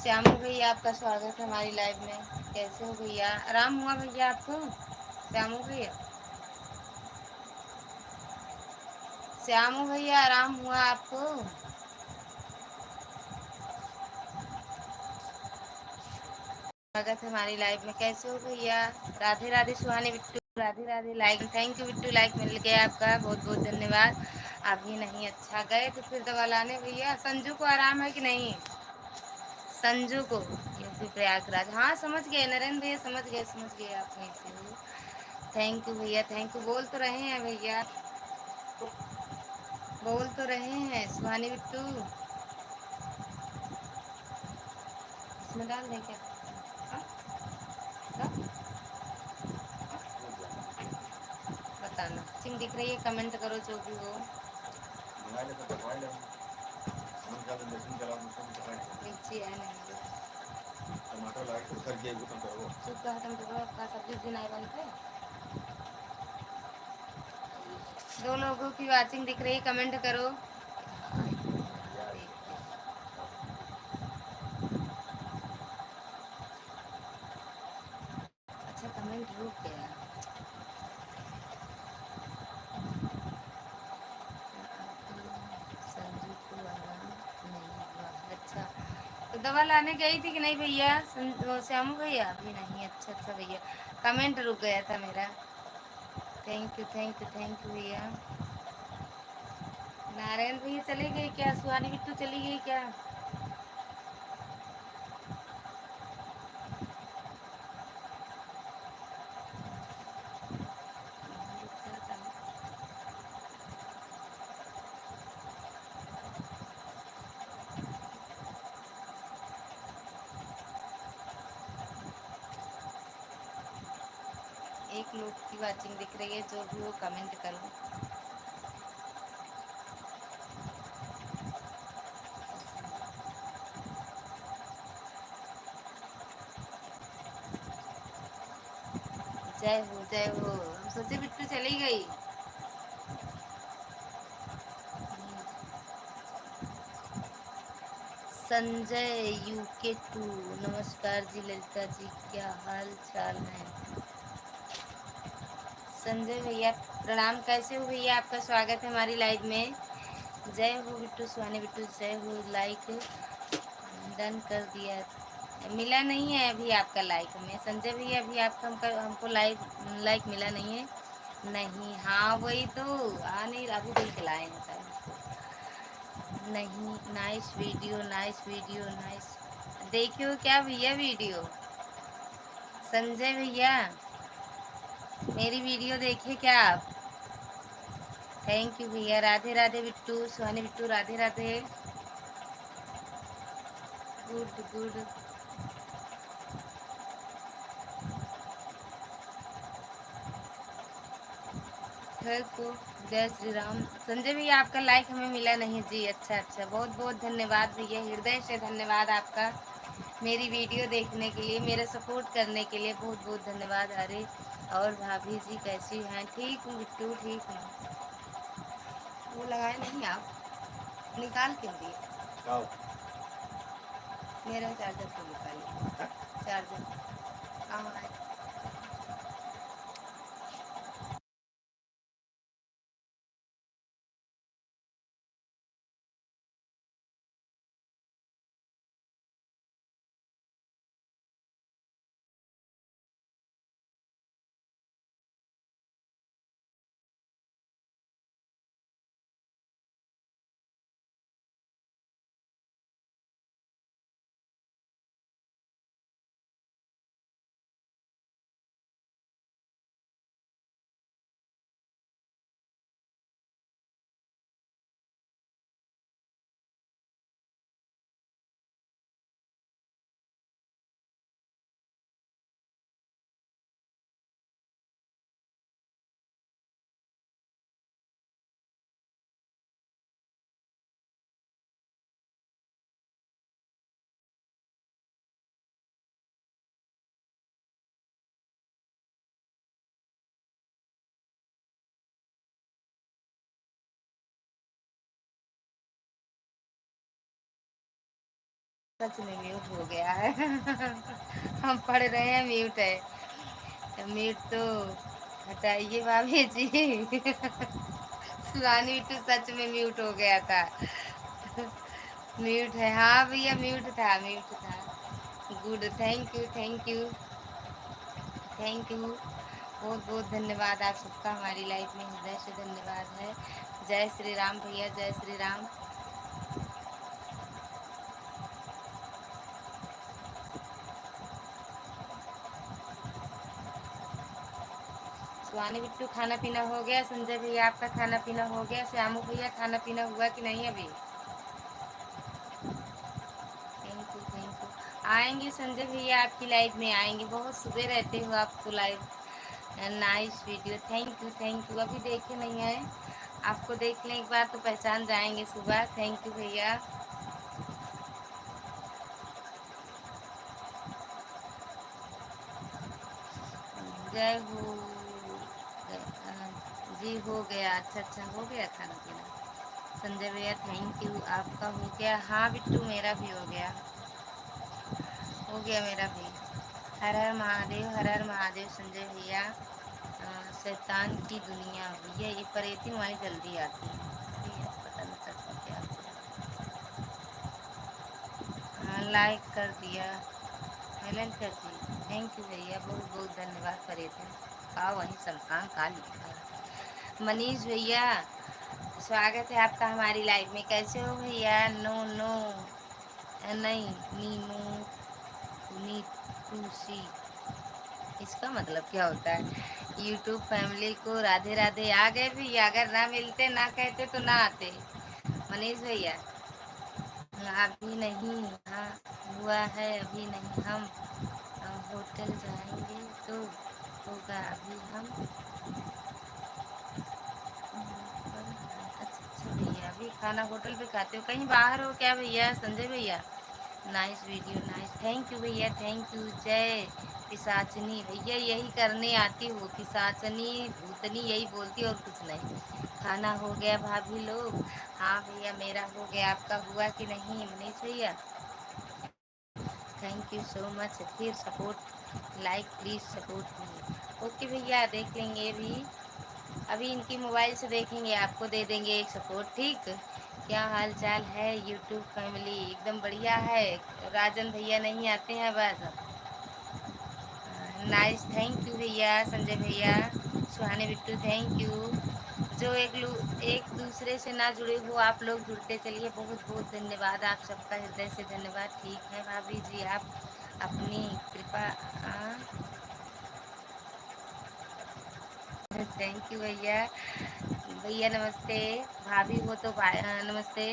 श्यामू भैया आपका स्वागत है हमारी लाइव में। कैसे हो भैया? आराम हुआ भैया आपको? श्यामू भैया, श्यामू भैया आराम हुआ आपको? स्वागत है हमारी लाइव में। कैसे हो भैया? Radhe Radhe Suhani Bittu, Radhe Radhe like, thank you Bittu, like मिल गया आपका, बहुत बहुत धन्यवाद। अभी नहीं, अच्छा गए तो फिर दवा लाने भैया। संजू को आराम है कि नहीं? संजू को यूपी प्रयागराज, हाँ समझ गए नरेंद्र भैया, समझ गए आप कैसे हो। थैंक यू भैया, थैंक यू। बोल तो रहे हैं भैया, बोल तो रहे हैं सुहानी बिट्टू। इसमें डाल दें क्या? हाँ? हाँ? बताना सिंह दिख रही है, कमेंट करो जो भी हो। लीची है नहीं, सूखा टमाटर का सब्जी भी नहीं बनते। दो लोगों की वाचिंग दिख रही है, कमेंट करो। अच्छा कमेंट रुक गया। संजू को आराम नहीं हुआ, अच्छा तो दवा लाने गई थी कि नहीं भैया? श्यामू भैया अभी नहीं, अच्छा अच्छा भैया, कमेंट रुक गया था मेरा। Thank you thank you thank you भैया। नारायण भैया चली गई क्या? सुहानी बिट्टू चली गई क्या? एक लोग की वाचिंग दिख रही है, जो भी हो कमेंट करो। जय हो जय हो। हम सोचे बिट्टू चली गई। संजय UK2, नमस्कार जी ललिता जी, क्या हाल चाल है? संजय भैया प्रणाम, कैसे हो भैया? आपका स्वागत है हमारी लाइव में। जय हो बिट्टू, सुहानी बिट्टू जय हो। लाइक डन कर दिया, मिला नहीं है अभी आपका लाइक में संजय भैया, अभी आपका हमको लाइक मिला नहीं है। नहीं, हाँ वही तो आ नहीं, अभी देख लाए हैं शायद। नहीं, nice video nice video nice. देखियो क्या भैया वीडियो? संजय भैया मेरी वीडियो देखिए क्या आप? थैंक यू भैया, राधे राधे बिट्टू, सुहानी बिट्टू राधे राधे। Good good. फिर को जय श्री राम। संजय भैया आपका लाइक हमें मिला नहीं जी, अच्छा अच्छा, बहुत बहुत धन्यवाद भैया, हृदय से धन्यवाद आपका। मेरी वीडियो देखने के लिए, मेरा सपोर्ट करने के लिए बहुत बहुत धन्यवाद। अरे और भाभी जी कैसी हैं? ठीक हूँ बिट्टू, ठीक हूँ। वो लगाए नहीं आप, निकाल क्यों दिए? मेरा चार्जर तो निकालिए, चार्जर कहाँ है? सच में म्यूट हो गया है। हम पढ़ रहे हैं म्यूट है। म्यूट तो हटाइए भाभी जी। सुहानी बिट्टू सच में म्यूट हो गया था। म्यूट है, हाँ भैया म्यूट था, म्यूट था। Good, thank you thank you thank you. बहुत बहुत धन्यवाद आप सबका हमारी लाइफ में हृदय से धन्यवाद है। जय श्री राम भैया, जय श्री राम। सुहानी बिट्टू खाना पीना हो गया? संजय भैया आपका खाना पीना हो गया? श्यामू भैया खाना पीना हुआ कि नहीं अभी? Thank you thank you. आएंगे संजय भैया, आपकी लाइव में आएंगे। बहुत सुबह रहते हो आप तो live. Nice video, thank you. अभी देखे नहीं है, आपको देख लें एक बार तो पहचान जाएंगे सुबह। थैंक यू भैया। जय हो। जी हो गया, अच्छा अच्छा हो गया खाना पीना। संजय भैया थैंक यू। आपका हो गया? हाँ बिट्टू मेरा भी हो गया, हो गया मेरा भी। हर हर महादेव, हर हर महादेव संजय भैया। शैतान की दुनिया भैया, ये परेती हमारी जल्दी आती है। अरे यार, पता नहीं सच में क्या हुआ। हाँ लाइक कर दिया। हेलन कर दी। थैंक यू भैया, बहुत बहुत धन्यवाद परेती। का वहीं शमशान का लिखा है। मनीष भैया स्वागत है आपका हमारी लाइफ में। कैसे हो भैया? नो नो नहीं, नीनू नीतूसी, इसका मतलब क्या होता है? यूट्यूब फैमिली को राधे राधे। आ गए भैया, अगर ना मिलते ना कहते तो ना आते। मनीष भैया अभी नहीं, हाँ हुआ है अभी नहीं। हम होटल जाएंगे तो होगा। अभी हम अच्छा अच्छा भैया, अभी खाना होटल पे खाते हो? कहीं बाहर हो क्या भैया? संजय भैया nice video, nice, thank you भैया थैंक यू। जय पिशाचनी भैया, यही करने आती हो, पिशाचनी भूतनी यही बोलती और कुछ नहीं। खाना हो गया भाभी लोग? हाँ भैया मेरा हो गया, आपका हुआ कि नहीं मनीष भैया? Thank you so much. फिर support, like please support me. Okay भैया देख लेंगे भी, अभी इनकी मोबाइल से देखेंगे, आपको दे देंगे एक सपोर्ट, ठीक? क्या हाल चाल है यूट्यूब फैमिली? एकदम बढ़िया है। राजन भैया नहीं आते हैं बस। नाइस, थैंक यू भैया संजय भैया। सुहाने बिट्टू थैंक यू। जो एक दूसरे से ना जुड़े हो आप लोग जुड़ते चलिए। बहुत बहुत धन्यवाद आप सबका हृदय से धन्यवाद। ठीक है भाभी जी, आप अपनी कृपा। थैंक यू भैया। भैया नमस्ते। भाभी हो तो नमस्ते।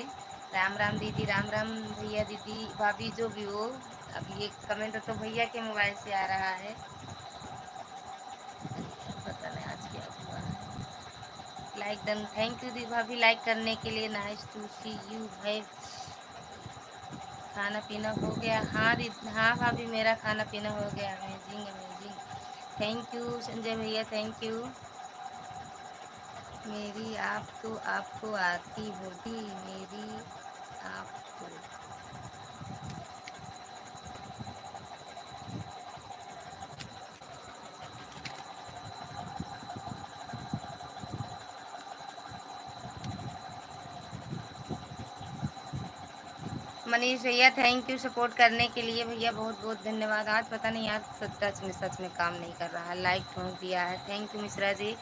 राम राम दीदी, राम राम भैया दीदी भाभी जो भी हो। अब ये कमेंट तो भैया के मोबाइल से आ रहा है। पता नहीं आज क्या हुआ है। लाइक डन, थैंक यू दी भाभी लाइक करने के लिए। नाइस टू सी यू है। खाना पीना हो गया? हाँ दीदी, हाँ भाभी मेरा खाना पीना हो गया। Amazing amazing, thank you Sanjay भैया थैंक यू। मेरी आप तो आपको आती होगी, मेरी आपको। मनीष भैया थैंक यू सपोर्ट करने के लिए भैया, बहुत बहुत धन्यवाद। आज पता नहीं आज सच में काम नहीं कर रहा है। लाइक ठोक दिया है, थैंक यू मिश्रा जी।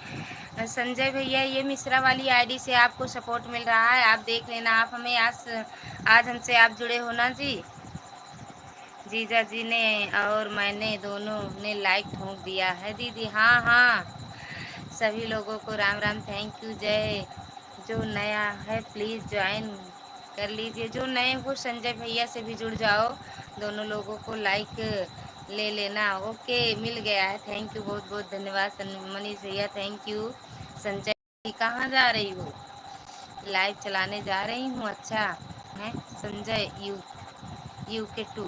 संजय भैया ये मिश्रा वाली आईडी से आपको सपोर्ट मिल रहा है, आप देख लेना। आप हमें आज हमसे आप जुड़े हो ना जी? जीजा जी ने और मैंने दोनों ने लाइक ठोक दिया है दीदी। हाँ हाँ, सभी लोगों को राम राम, थैंक यू। जय। जो नया है प्लीज़ ज्वाइन कर लीजिए। जो नए हो संजय भैया से भी जुड़ जाओ। दोनों लोगों को लाइक ले लेना। ओके मिल गया है, थैंक यू बहुत बहुत धन्यवाद मनीष भैया थैंक यू। संजय जी कहाँ जा रही हो? लाइव चलाने जा रही हूँ, अच्छा है। संजय यू के टू,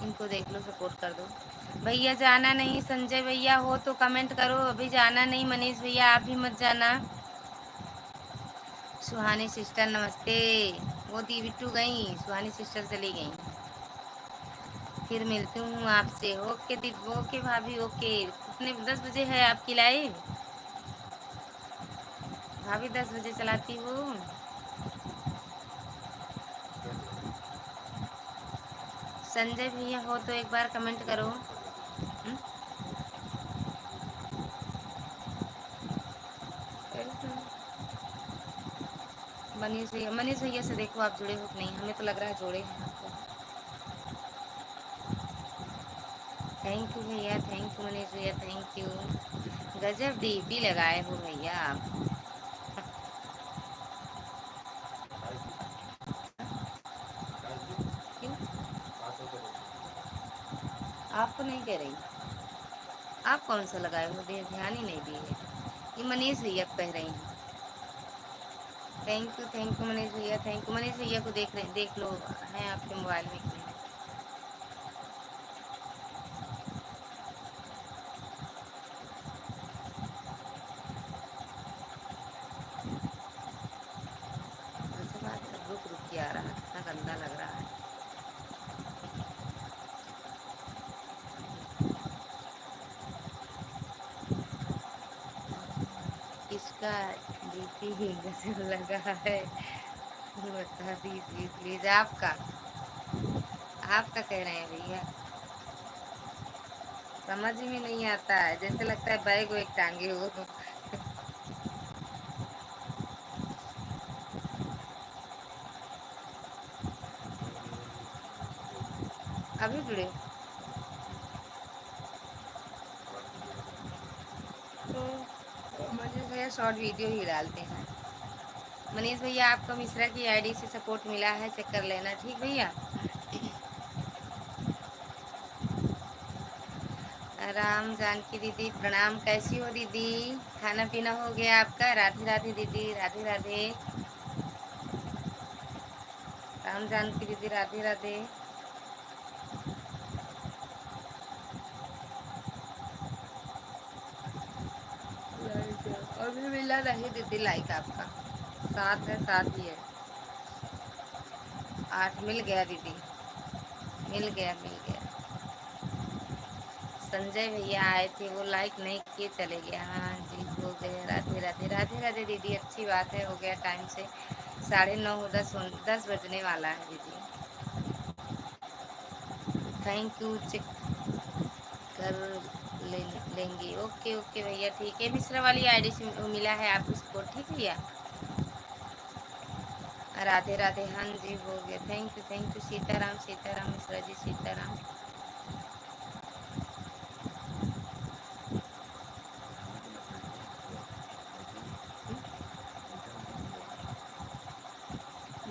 इनको देख लो सपोर्ट कर दो। भैया जाना नहीं, संजय भैया हो तो कमेंट करो। अभी जाना नहीं मनीष भैया, आप भी मत जाना। सुहानी सिस्टर नमस्ते। वो दी बिट्टू गई, सुहानी सिस्टर चली गई। फिर मिलती हूँ आपसे। ओके दीदी, ओके भाभी, ओके। कितने 10 बजे है आपकी लाइव? भाभी 10 बजे चलाती हूँ। संजय भैया हो तो एक बार कमेंट करो। हम्म? मनीष भैया से देखो आप जुड़े हो कि नहीं, हमें तो लग रहा है जोड़े हैं आपको। थैंक यू भैया, थैंक यू मनीष भैया, थैंक यू। गजब डीपी लगाए हो भैया आप। क्यों? आपको नहीं कह रही, आप कौन सा लगाए हो? ध्यान ही नहीं दिए। ये मनीष भैया कह रही हैं। थैंक यू मनीष भैया, थैंक यू। मनीष भैया को देख रहे, देख लो है आपके मोबाइल में कि नहीं। वैसे बात रुक रुक के आ रहा है, कितना गंदा लग रहा है। इसका डीपी ही गजब लगा है, बता दीजिए प्लीज। आपका आपका कह रहे हैं भैया, समझ में नहीं आता है, जैसे लगता है बैग वैग टांगे हो। अभी जुड़े तो मनीष भैया शॉर्ट वीडियो ही डालते हैं। मनीष भैया आपको मिश्रा की आईडी से सपोर्ट मिला है, चेक कर लेना, ठीक भैया। राम जानकी दीदी प्रणाम, कैसी हो दीदी? खाना पीना हो गया आपका? राधे राधे दीदी, राधे राधे। राम जानकी दीदी राधे राधे। अभी मिला नहीं दीदी लाइक आपका, 7 है, 7 ही है। 8 मिल गया दीदी, मिल गया मिल गया। संजय भैया आए थे, वो लाइक नहीं किए, चले गए। हाँ जी हो गया। राधे राधे, राधे राधे दीदी, अच्छी बात है, हो गया टाइम से। 9:30 10 बजने वाला है दीदी। थैंक यू, चेक कर लेंगे। ओके ओके भैया, ठीक है। मिश्रा वाली आईडी से मिला है आपको सपोर्ट, ठीक भैया। राधे राधे, हाँ जी हो गया। Thank you Sitaram, Sitaram Mishra ji, Sitaram.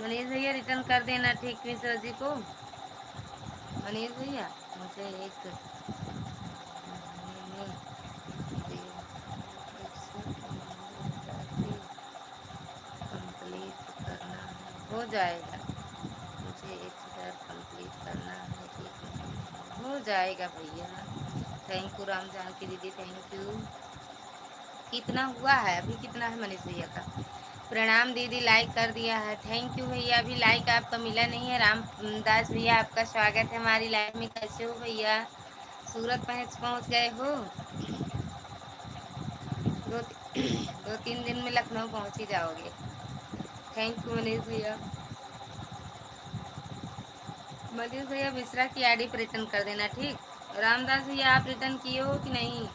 मनीष भैया रिटर्न कर देना, ठीक मिश्रा जी को। मनीष भैया मुझे एक कंप्लीट करना है, हो जाएगा। मुझे 1000 कंप्लीट करना है, हो जाएगा भैया। थैंक यू राम जानकी दीदी, थैंक यू। कितना हुआ है अभी, कितना है मनीष भैया का? प्रणाम दीदी, लाइक कर दिया है, थैंक यू भैया। अभी लाइक आपका मिला नहीं है। रामदास भैया आपका स्वागत है हमारी लाइव में, कैसे हो भैया? सूरत पहुँच गए हो? दो 2-3 दिन में लखनऊ पहुँच ही जाओगे। थैंक यू मनीष भैया। मनीष भैया मिश्रा की आईडी पर रिटर्न कर देना, ठीक। रामदास भैया आप रिटर्न किए हो कि नहीं?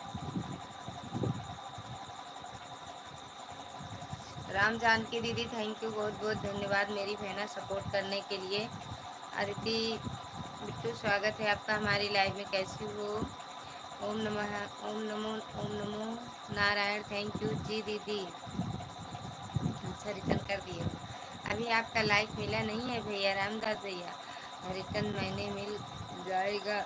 राम जानकी दीदी थैंक यू, बहुत बहुत धन्यवाद मेरी बहना सपोर्ट करने के लिए। अदिति बिट्टू स्वागत है आपका हमारी लाइव में, कैसी हो? ओम नमः, ओम नमो नारायण, थैंक यू जी दीदी। अच्छा रिटर्न कर दिए हो। अभी आपका लाइक मिला नहीं है भैया रामदास भैया, रिटर्न मैंने मिल जाएगा।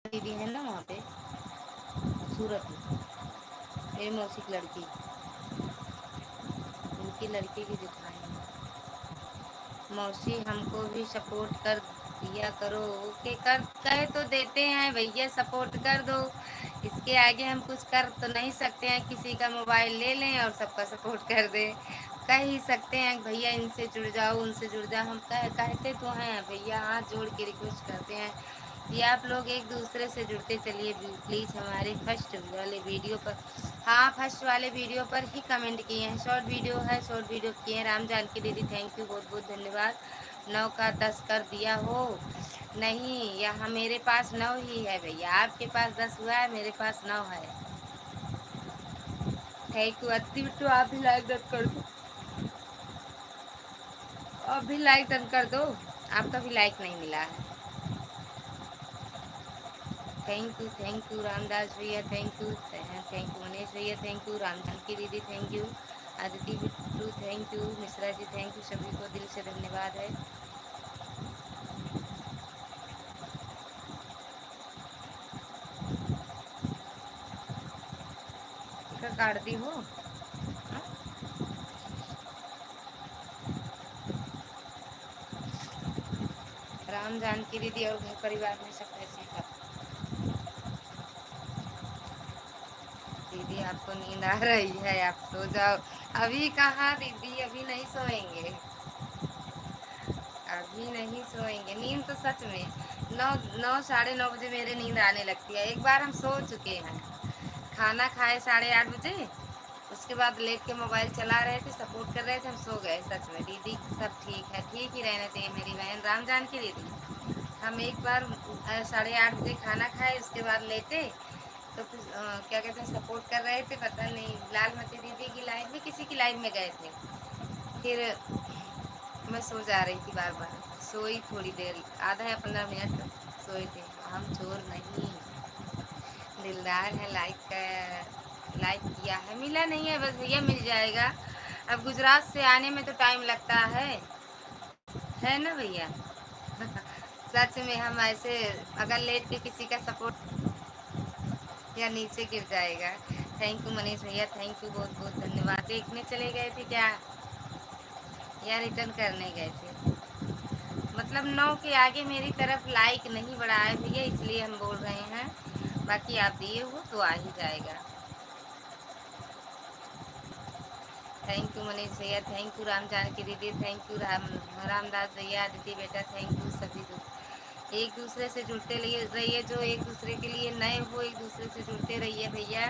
दीदी है ना वहाँ पे सूरत में, मेरी मौसी की लड़की, उनकी लड़की की दिखाई। मौसी हमको भी सपोर्ट कर दिया करो। ओके कर कहे तो देते हैं भैया, सपोर्ट कर दो। इसके आगे हम कुछ कर तो नहीं सकते हैं, किसी का मोबाइल ले लें और सबका सपोर्ट कर दें। कह ही सकते हैं भैया इनसे जुड़ जाओ, उनसे जुड़ जाओ। हम कहते तो हैं भैया, हाथ जोड़ के रिक्वेस्ट करते हैं कि आप लोग एक दूसरे से जुड़ते चलिए प्लीज़। हमारे फर्स्ट वाले वीडियो पर, हाँ फर्स्ट वाले वीडियो पर ही कमेंट किए हैं। शॉर्ट वीडियो है, शॉर्ट वीडियो किए हैं। राम जानकी दीदी थैंक यू, बहुत बहुत धन्यवाद। 9 का 10 कर दिया हो। नहीं, यहाँ मेरे पास 9 ही है भैया, आपके पास 10 हुआ है, मेरे पास 9 है। थैंक यू अति बिट्टू, आप भी लाइक डन कर दो, आप भी लाइक डन कर दो। आपका भी लाइक नहीं मिला है। थैंक यू रामदास भैया, थैंक यू मनीष भैया, थैंक यू राम जानकी दीदी, thank you Aditya Bittu, thank you Mishra ji, thank you. सभी को दिल से धन्यवाद है। काट दी हो। हाँ? राम जानकी दीदी और घर परिवार में सब कैसे हैं? दीदी आपको नींद आ रही है, आप सो जाओ। अभी कहाँ दीदी, अभी नहीं सोएंगे, अभी नहीं सोएंगे। नींद तो सच में 9 9 साढ़े 9 बजे मेरे नींद आने लगती है। एक बार हम सो चुके हैं, खाना खाए 8:30 बजे, उसके बाद लेट के मोबाइल चला रहे थे, सपोर्ट कर रहे थे, हम सो गए। सच में दीदी सब ठीक है, ठीक ही रहना चाहिए मेरी बहन राम जानकी दीदी। हम एक बार 8:30 बजे खाना खाए, उसके बाद लेटे तो कुछ क्या कहते हैं, सपोर्ट कर रहे थे, पता नहीं लालमती दीदी की लाइव में, किसी की लाइव में गए थे। फिर मैं सो जा रही थी, बार बार सोई, थोड़ी देर आधा या 15 मिनट सोए थे। हम चोर नहीं, दिलदार है। लाइक किया है, मिला नहीं है बस भैया, मिल जाएगा। अब गुजरात से आने में तो टाइम लगता है ना भैया। सच में हम ऐसे अगर लेट के किसी का सपोर्ट या नीचे गिर जाएगा। थैंक यू मनीष भैया, थैंक यू, बहुत बहुत धन्यवाद। देखने चले गए थे क्या या रिटर्न करने गए थे? मतलब 9 के आगे मेरी तरफ लाइक नहीं बढ़ा है भैया, इसलिए हम बोल रहे हैं। बाकी आप दिए हो तो आ ही जाएगा। थैंक यू मनीष भैया, थैंक यू राम जानकी दीदी, थैंक यू रामदास भैया, आदित्य बेटा, थैंक यू सभी। एक दूसरे से जुड़ते रहिए, जो एक दूसरे के लिए नए हो एक दूसरे से जुड़ते रहिए भैया।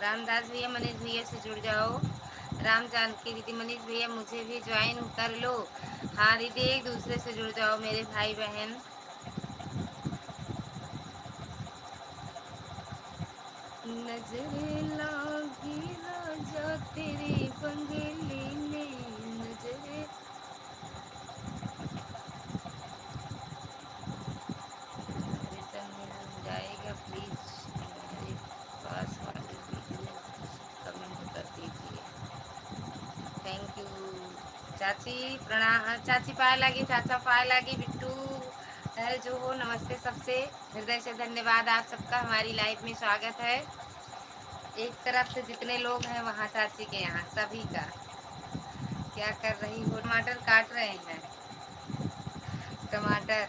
रामदास भैया मनीष भैया से जुड़ जाओ। राम जानकी दीदी, मनीष भैया मुझे भी ज्वाइन कर लो। हाँ दीदी, एक दूसरे से जुड़ जाओ मेरे भाई बहन। नजरे लागी राजा तेरे बंगले में, नजरे रिटर्न मिल जाएगा प्लीज, मेरे पास वाले वीडियो कमेंट कर दीजिए। थैंक यू चाची, प्रणाम चाची, पाए लागी चाचा, पाए लागी बिट्टू, जो हो नमस्ते सबसे, हृदय से धन्यवाद आप सबका, हमारी लाइफ में स्वागत है। एक तरफ से जितने लोग हैं वहाँ चाची के यहाँ सभी का। क्या कर रही हो? टमाटर काट रहे हैं, टमाटर।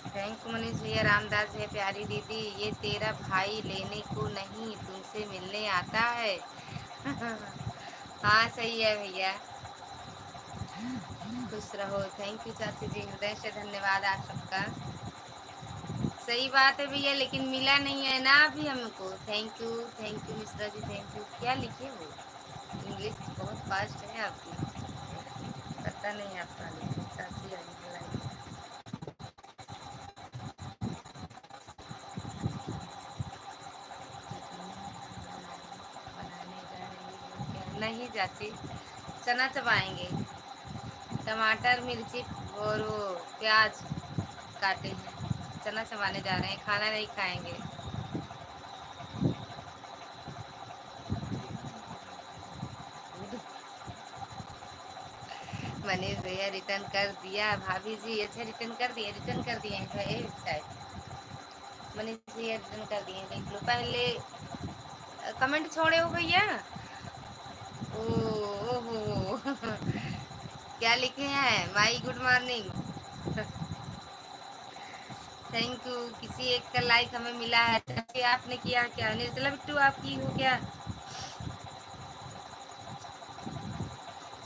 थैंक यू मनीष भैया, रामदास भैया, प्यारी दीदी, ये तेरा भाई लेने को नहीं तुमसे मिलने आता है। हाँ सही है भैया, खुश रहो। थैंक यू चाची जी, हृदय से धन्यवाद आप सबका। सही बात है भैया, लेकिन मिला नहीं है ना अभी हमको। Thank you Mishra ji, thank you. क्या लिखे हो? इंग्लिश बहुत फास्ट है आपकी, पता नहीं आपका लिखे। चाची आई है लाइव। बनाने जा रही हो क्या? नहीं चाची, चना चबाएंगे, टमाटर मिर्ची और वो प्याज काटे हैं, चना चबाने जा रहे हैं, खाना नहीं खाएंगे। मनीष भैया रिटर्न कर दिया, भाभी जी अच्छा रिटर्न कर दिए, रिटर्न कर दिए हैं शायद। मनीष भैया रिटर्न कर दिए, देख लो पहले। कमेंट छोड़े हो भैया? ओ ओहो। क्या लिखे हैं? My good morning. Thank you. किसी एक का लाइक हमें मिला है। चाची आपने किया क्या? निर्जला बिट्टू आप की हो क्या?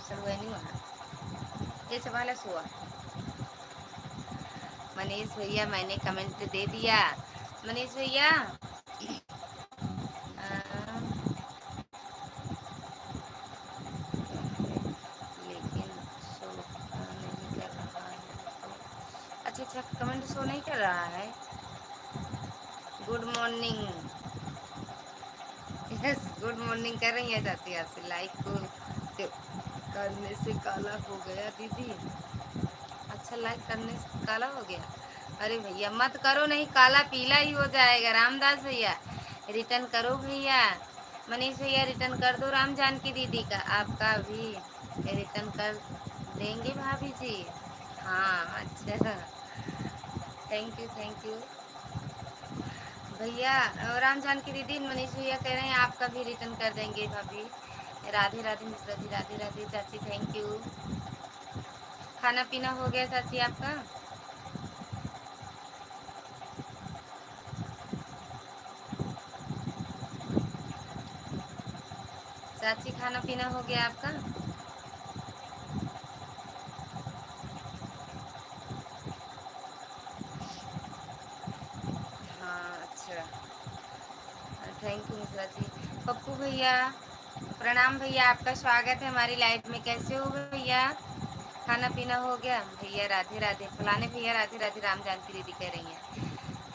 सर नहीं हुआ ये सवाल हुआ। मनीष भैया मैंने कमेंट दे दिया। मनीष भैया लेकिन शो नहीं कर रहा है तो अच्छा अच्छा कमेंट शो नहीं कर रहा है। Good morning. Yes good morning कर रही है चाची आपसे लाइक को तो करने से काला हो गया दीदी। अच्छा लाइक करने से काला हो गया? अरे भैया मत करो नहीं काला पीला ही हो जाएगा। रामदास भैया रिटर्न करो भैया। मनीष भैया रिटर्न कर दो राम जानकी दीदी का। आपका भी रिटर्न कर देंगे भाभी जी। हाँ अच्छा थैंक यू थैंक यू भैया। राम जानकी दीदी मनीष भैया कह रहे हैं आपका भी रिटर्न कर देंगे भाभी। राधे राधे मिश्रा जी राधे राधे चाची थैंक यू। खाना पीना हो गया चाची आपका? चाची खाना पीना हो गया आपका? हाँ अच्छा थैंक यू मिश्रा जी। पप्पू भैया प्रणाम भैया आपका स्वागत है हमारी लाइफ में। कैसे हो भैया? खाना पीना हो गया? भैया राधे राधे फलाने भैया राधे राधे राम जानकी दीदी कह रही हैं।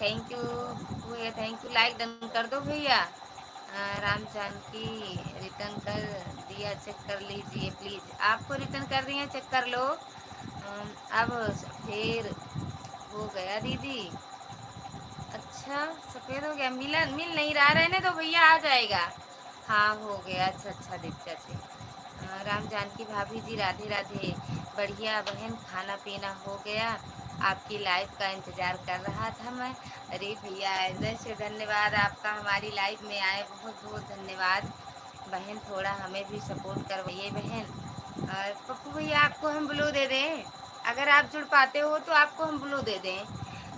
थैंक यू भैया थैंक यू। लाइक डन कर दो भैया। राम जानकी रिटर्न कर दिया चेक कर लीजिए प्लीज। आपको रिटर्न कर दिया चेक कर लो। अब फिर हो गया दीदी। अच्छा सफेद हो गया मिल नहीं रहा रहने तो भैया आ जाएगा। हाँ हो गया अच्छा अच्छा दीक्षा जी। राम जानकी भाभी जी राधे राधे। बढ़िया बहन खाना पीना हो गया। आपकी लाइफ का इंतजार कर रहा था मैं। अरे भैया हृदय से धन्यवाद आपका हमारी लाइफ में आए बहुत बहुत धन्यवाद। बहन थोड़ा हमें भी सपोर्ट करवाइए बहन। और पप्पू भैया आपको हम ब्लू दे दें? अगर आप जुड़ पाते हो तो आपको हम ब्लू दे दें।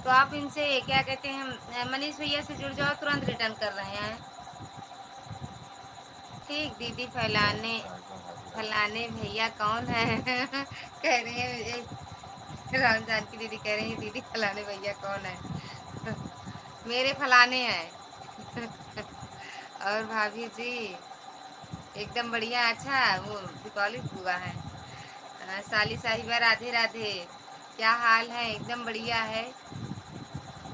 तो आप इनसे क्या कहते हैं मनीष भैया से जुड़ जाओ तुरंत रिटर्न कर रहे हैं। ठीक दीदी फैलाने फलाने भैया कौन है कह रही है राम जानकी दीदी कह रही है दीदी फलाने भैया कौन है मेरे फलाने हैं और भाभी जी एकदम बढ़िया। अच्छा वो दीपावली हुआ है। साली साहिबा राधे राधे। क्या हाल है? एकदम बढ़िया है।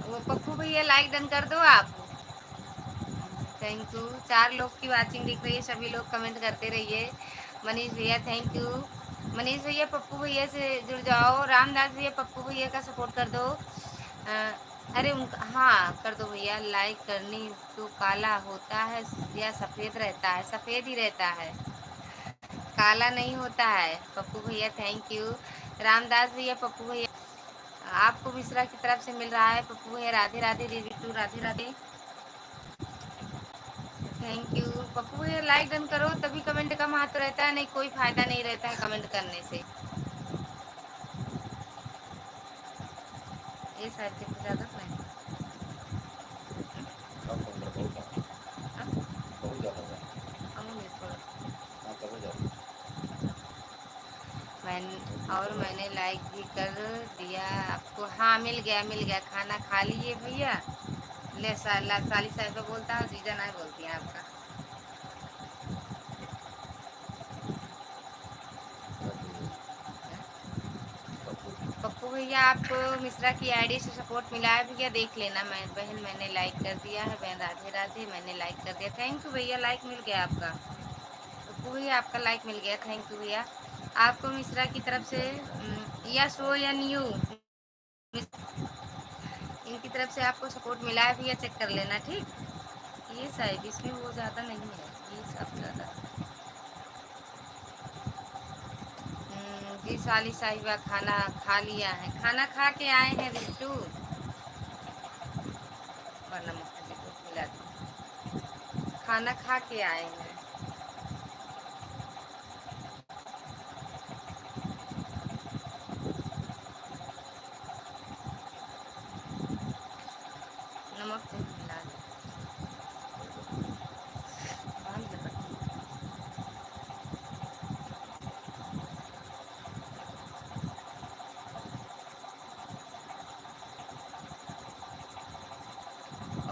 वो पप्पू भैया लाइक डन कर दो आप। Thank you. 4 लोग की वाचिंग दिख रही है। सभी लोग कमेंट करते रहिए। मनीष भैया थैंक यू। मनीष भैया पप्पू भैया से जुड़ जाओ। रामदास भैया पप्पू भैया का सपोर्ट कर दो। अरे उनका हाँ कर दो भैया। लाइक करनी तो काला होता है या सफ़ेद रहता है? सफ़ेद ही रहता है काला नहीं होता है। पप्पू भैया थैंक यू। रामदास भैया पप्पू भैया आपको मिश्रा की तरफ से मिल रहा है। पप्पू भैया राधे राधे दीदी too Radhe Radhe thank you. Pappu भैया लाइक डन करो तभी कमेंट का महत्व रहता है नहीं कोई फायदा नहीं रहता है कमेंट करने से। ये शायद कितनी ज़्यादा नहीं मैं और मैंने लाइक भी कर दिया आपको। हाँ मिल गया खाना खा लीजिए भैया। ले साली साहब बोलता है जीजा नहीं बोलती हैं आपका। पप्पू भैया आपको मिश्रा की आईडी से सपोर्ट मिला है भैया देख लेना। मैं बहन मैंने लाइक कर दिया है। बहन राधे राधे मैंने लाइक कर दिया। थैंक यू भैया लाइक मिल गया आपका। पप्पू भैया आपका लाइक मिल गया थैंक यू भैया। आपको मिश्रा की तरफ से यस वो एन यू इनकी तरफ से आपको सपोर्ट मिला है भैया चेक कर लेना ठीक। ये शायद इसमें वो ज़्यादा नहीं है ये सब ज़्यादा। जी साली साहिबा खाना खा लिया है। खाना खा के आए हैं बिट्टू वरना मुझे कुछ मिला दो। खाना खा के आए हैं।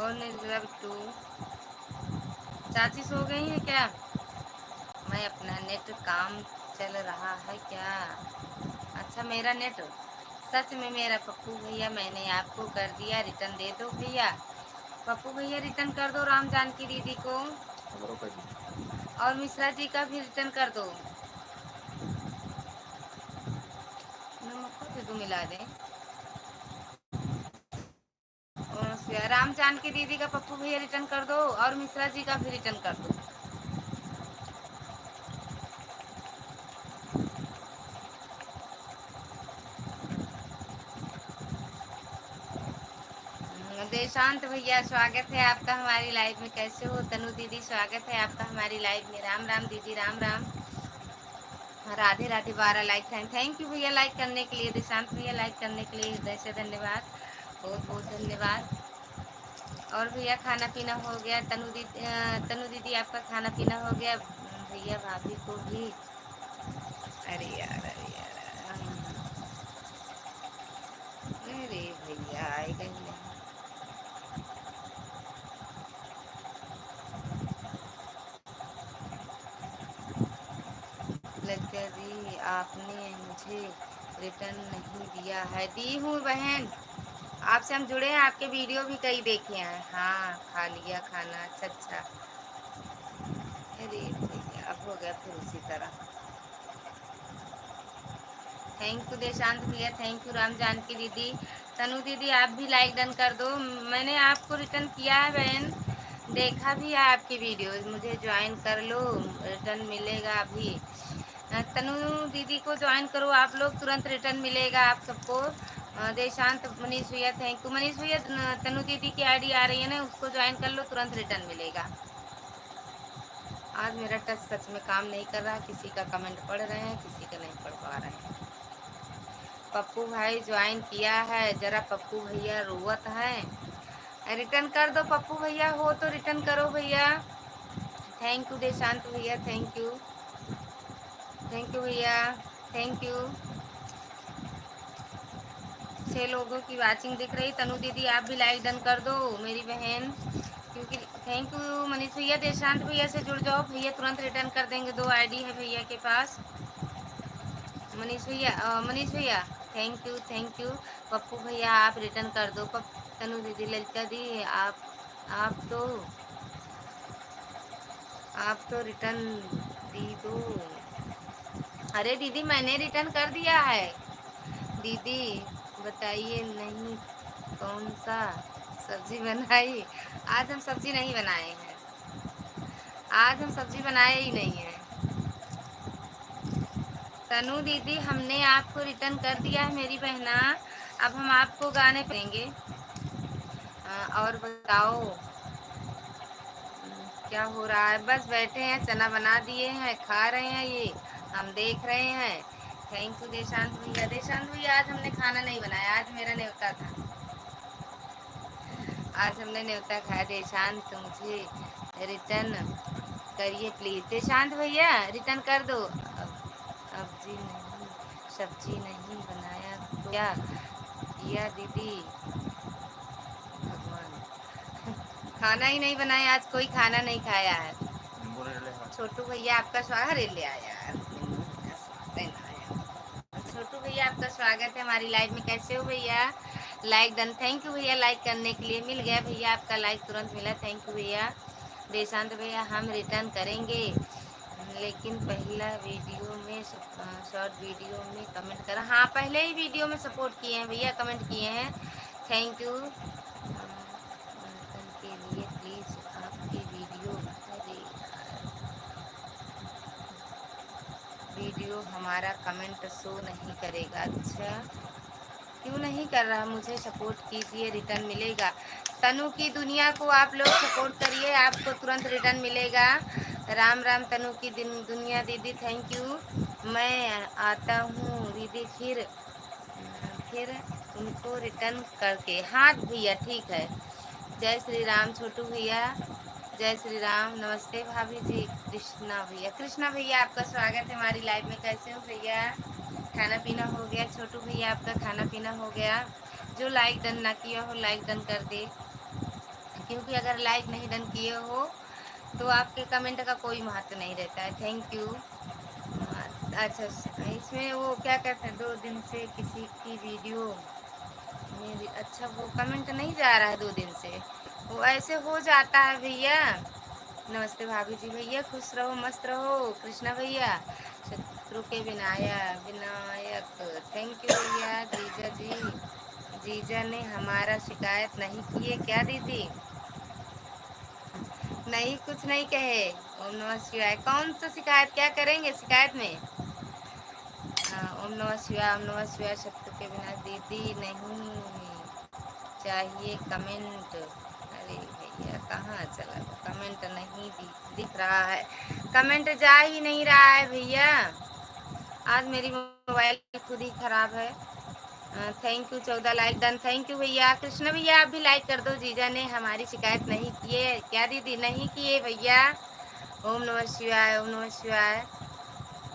और निर्जला बिट्टू, चाची सो गई है क्या? मैं अपना नेट काम चल रहा है क्या? अच्छा मेरा नेट, सच में मेरा पप्पू भैया, मैंने आपको कर दिया, रिटर्न दे दो भैया। पप्पू भैया रिटर्न कर दो राम जानकी दीदी को, और मिश्रा जी का भी रिटर्न कर दो। नमक को दे दो, मिला दें। और राम जानकी दीदी का पप्पू भैया रिटर्न कर दो, और मिश्रा जी का भी रिटर्न कर दो। देशांत भैया स्वागत है आपका हमारी लाइव में, कैसे हो? तनु दीदी स्वागत है आपका हमारी लाइव में। राम राम दीदी, Ram Ram, Radhe Radhe. 12 like, thank you भैया लाइक करने के लिए, देशांत भैया लाइक करने के लिए हृदय से धन्यवाद, बहुत बहुत धन्यवाद। और भैया खाना पीना हो गया? तनु दीदी आपका खाना पीना हो गया? भैया भाभी को भी, अरे यार अरे यार, अरे भैया आएगा ही नहीं। लड़का दी आपने मुझे रिटर्न नहीं दिया है। दी हूँ बहन, आपसे हम जुड़े हैं, आपके वीडियो भी कई देखे हैं। हाँ खा लिया खाना, अच्छा अच्छा। अरे भैया अब हो गया फिर उसी तरह। थैंक यू देशांत भैया, थैंक यू राम जानकी दीदी। तनु दीदी आप भी लाइक डन कर दो, मैंने आपको रिटर्न किया है बहन, देखा भी है आपकी वीडियो, मुझे ज्वाइन कर लो, रिटर्न मिलेगा अभी। तनु दीदी को ज्वाइन करो आप लोग, तुरंत रिटर्न मिलेगा आप सबको। देशांत, मनीष भैया थैंक यू। मनीष भैया तनु दीदी की आईडी आ रही है ना, उसको ज्वाइन कर लो, तुरंत रिटर्न मिलेगा। आज मेरा टच सच में काम नहीं कर रहा, किसी का कमेंट पढ़ रहे हैं, किसी का नहीं पढ़ पा रहे हैं। पप्पू भाई ज्वाइन किया है, जरा पप्पू भैया रोवत है, रिटर्न कर दो पप्पू भैया, हो तो रिटर्न करो भैया। थैंक यू देशांत भैया, थैंक यू, थैंक यू भैया, थैंक यू। 6 लोगों की वाचिंग दिख रही। तनु दीदी आप भी लाइक डन कर दो मेरी बहन, क्योंकि थैंक यू। मनीष भैया देशांत भैया से जुड़ जाओ, भैया तुरंत रिटर्न कर देंगे, 2 आईडी है भैया के पास। मनीष भैया थैंक यू। पप्पू भैया आप रिटर्न कर दो। तनु दीदी, ललिता दी आप तो रिटर्न दी दो। अरे दीदी मैंने रिटर्न कर दिया है। दीदी बताइए नहीं कौन सा सब्जी बनाई? आज हम सब्जी नहीं बनाए हैं, आज हम सब्जी बनाए ही नहीं है। तनु दीदी हमने आपको रिटर्न कर दिया है मेरी बहना, अब हम आपको गाने देंगे। और बताओ क्या हो रहा है? बस बैठे हैं, चना बना दिए हैं, खा रहे हैं, ये हम देख रहे हैं। थैंक यू देशांत भैया। देशांत भैया आज हमने खाना नहीं बनाया, आज मेरा न्योता था, आज हमने न्योता खाया। देशांत मुझे रिटर्न करिए प्लीज। देशांत भैया रिटर्न कर दो। सब्जी नहीं बनाया तो क्या किया दीदी? भगवान, खाना ही नहीं बनाया, आज कोई खाना नहीं खाया है। छोटू भैया आपका स्वागत, ले आया छोटू भैया आपका स्वागत है हमारी लाइव में, कैसे हो भैया? लाइक डन, थैंक यू भैया लाइक करने के लिए, मिल गया भैया आपका लाइक तुरंत मिला, थैंक यू भैया। देशांत भैया हम रिटर्न करेंगे, लेकिन पहला वीडियो में शॉर्ट वीडियो में कमेंट करा। हाँ पहले ही वीडियो में सपोर्ट किए हैं भैया, कमेंट किए हैं, थैंक यू। के लिए प्लीज आपकी वीडियो हमारा कमेंट शो नहीं करेगा। अच्छा क्यों नहीं कर रहा? मुझे सपोर्ट कीजिए, रिटर्न मिलेगा। तनु की दुनिया को आप लोग सपोर्ट करिए, आपको तुरंत रिटर्न मिलेगा। राम राम तनु की दुनिया दीदी, थैंक यू। मैं आता हूँ दीदी, फिर उनको रिटर्न करके। हाँ भैया ठीक है। जय श्री राम छोटू भैया, जय श्री राम। नमस्ते भाभी जी। कृष्णा भैया आपका स्वागत है हमारी लाइव में, कैसे हो भैया? खाना पीना हो गया? छोटू भैया आपका खाना पीना हो गया? जो लाइक डन ना किया हो लाइक डन कर दे। क्योंकि अगर लाइक नहीं डन किए हो तो आपके कमेंट का कोई महत्व नहीं रहता है। Thank you. अच्छा, इसमें वो क्या कहते हैं, 2 दिन से किसी की वीडियो मेरी, अच्छा वो कमेंट नहीं जा रहा है 2 दिन से, वो ऐसे हो जाता है भैया। नमस्ते भाभी जी, भैया खुश रहो मस्त रहो। कृष्णा भैया, शत्रु के विनायक, थैंक यू भैया। जीजा जी, जीजा ने हमारा शिकायत नहीं किए क्या दीदी? नहीं, कुछ नहीं कहे। ओम नमः शिवाय। कौन सा शिकायत, क्या करेंगे शिकायत में? हाँ, ओम नमः शिवाय, ओम नमः शिवाय। शत्रु के बिना दीदी नहीं चाहिए कमेंट। अरे भैया कहाँ चला गया? कमेंट नहीं दिख रहा है, कमेंट जा ही नहीं रहा है भैया। आज मेरी मोबाइल खुद ही खराब है। Thank you, 14 like done, thank you भैया। कृष्ण भैया आप भी लाइक कर दो। जीजा ने हमारी शिकायत नहीं किए क्या दीदी? नहीं किए भैया। ओम नमः शिवाय, ओम नमः शिवाय।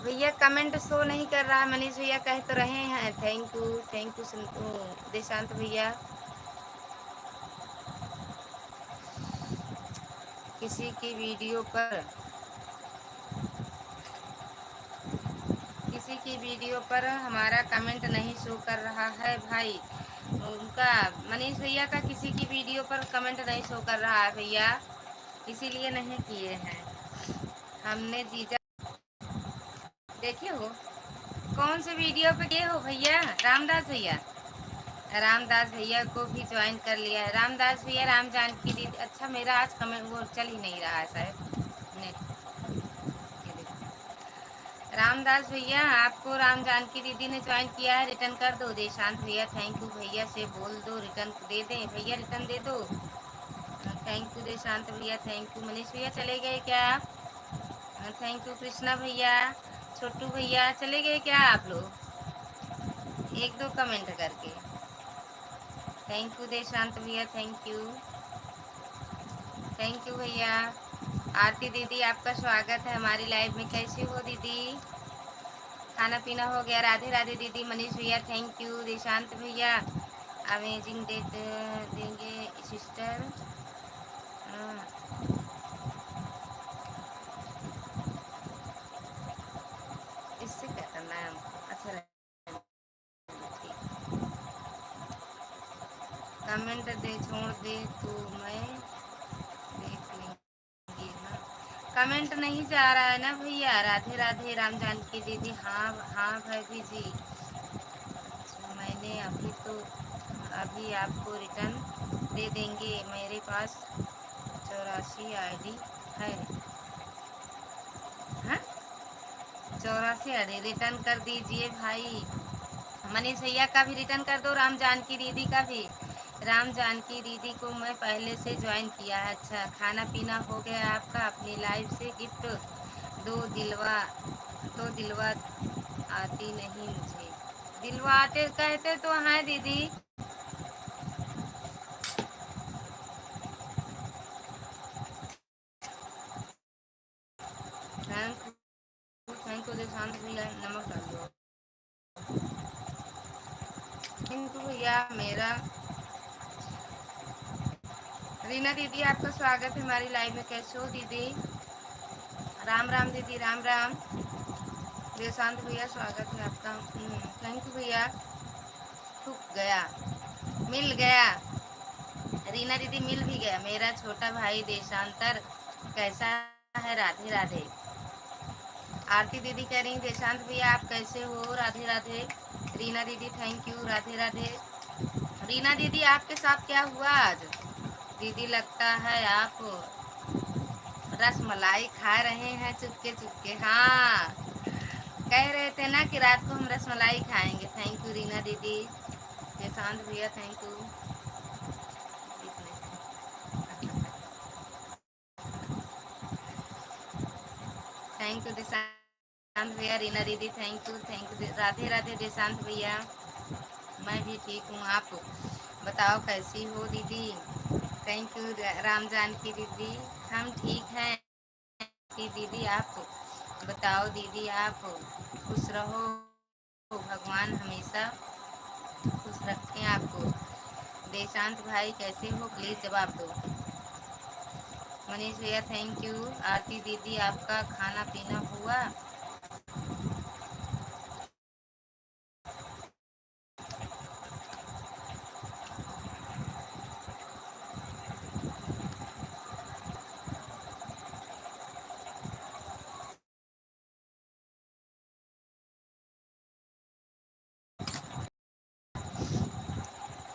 भैया कमेंट शो नहीं कर रहा है। मनीष भैया कह तो रहे हैं थैंक यू, थैंक यू देशांत भैया। किसी की वीडियो पर किसी की वीडियो पर हमारा कमेंट नहीं शो कर रहा है भाई। उनका, मनीष भैया का किसी की वीडियो पर कमेंट नहीं शो कर रहा है भैया, इसीलिए नहीं किए हैं हमने। जीजा देखे हो? कौन से वीडियो पे गए हो भैया? रामदास भैया, रामदास भैया को भी ज्वाइन कर लिया है। रामदास भैया, राम जानकी दीदी। अच्छा मेरा आज कमेंट वो चल ही नहीं रहा है शायद नेट। रामदास भैया आपको राम जानकी दीदी ने ज्वाइन किया है, रिटर्न कर दो। देशांत भैया थैंक यू, भैया से बोल दो रिटर्न दे दें भैया, रिटर्न दे दो। थैंक यू देशांत भैया, थैंक यू। मनीष भैया चले गए क्या आप? Thank you. कृष्णा भैया, छोटू भैया चले गए क्या आप लोग? एक दो कमेंट करके। थैंक यू देशांत भैया, थैंक यू, थैंक यू भैया। आरती दीदी आपका स्वागत है हमारी लाइव में। कैसी हो दीदी? खाना पीना हो गया? राधे राधे दीदी। मनीष भैया थैंक यू। देशांत भैया अमेजिंग डेट देंगे सिस्टर। इससे क्या करना है हमको? अच्छा कमेंट दे छोड़ दे तो मैं देख लूँगी ना। कमेंट नहीं जा रहा है ना भैया। राधे राधे राम जानकी दीदी। हाँ हाँ भाभी जी। अच्छा, मैंने अभी आपको रिटर्न दे देंगे। मेरे पास 84 आईडी है। हाँ, 84 आईडी रिटर्न कर दीजिए भाई। मनीष भैया का भी रिटर्न कर दो। राम जानकी दीदी का भी। राम जानकी दीदी को मैं पहले से ज्वाइन किया है। अच्छा, खाना पीना हो गया आपका? अपनी लाइफ से गिफ्ट दो दिलवा, तो दिलवा आती नहीं मुझे। दिलवा आते कहते तो हैं दीदी। थैंक यू, थैंक यू देशांत भैया। नमक डाल दो। थैंक यू भैया। मेरा रीना दीदी आपका स्वागत है हमारी लाइव में। कैसे हो दीदी? राम राम दीदी, राम राम। देशांत भैया स्वागत है आपका। थैंक यू भैया। ठुक गया, मिल गया। रीना दीदी मिल भी गया। मेरा छोटा भाई देशांतर कैसा है? राधे राधे। आरती दीदी कह रही देशांत भैया आप कैसे हो? राधे राधे। रीना दीदी थैंक यू, राधे राधे। रीना दीदी आपके साथ क्या हुआ आज? दीदी लगता है आप रस मलाई खा रहे हैं चुपके चुपके। हाँ, कह रहे थे ना कि रात को हम रस मलाई खाएंगे। थैंक यू रीना दीदी। देशांत भैया थैंक यू। थैंक यू देशांत भैया। रीना दीदी थैंक यू, राधे राधे देशांत भैया। मैं भी ठीक हूँ, आप बताओ कैसी हो दीदी? थैंक यू राम जानकी दीदी। हम ठीक हैं कि दीदी आप बताओ दीदी? आप खुश रहो, भगवान हमेशा खुश रखें आपको। देशांत भाई कैसे हो? प्लीज़ जवाब दो। मनीष भैया थैंक यू। आरती दीदी आपका खाना पीना हुआ?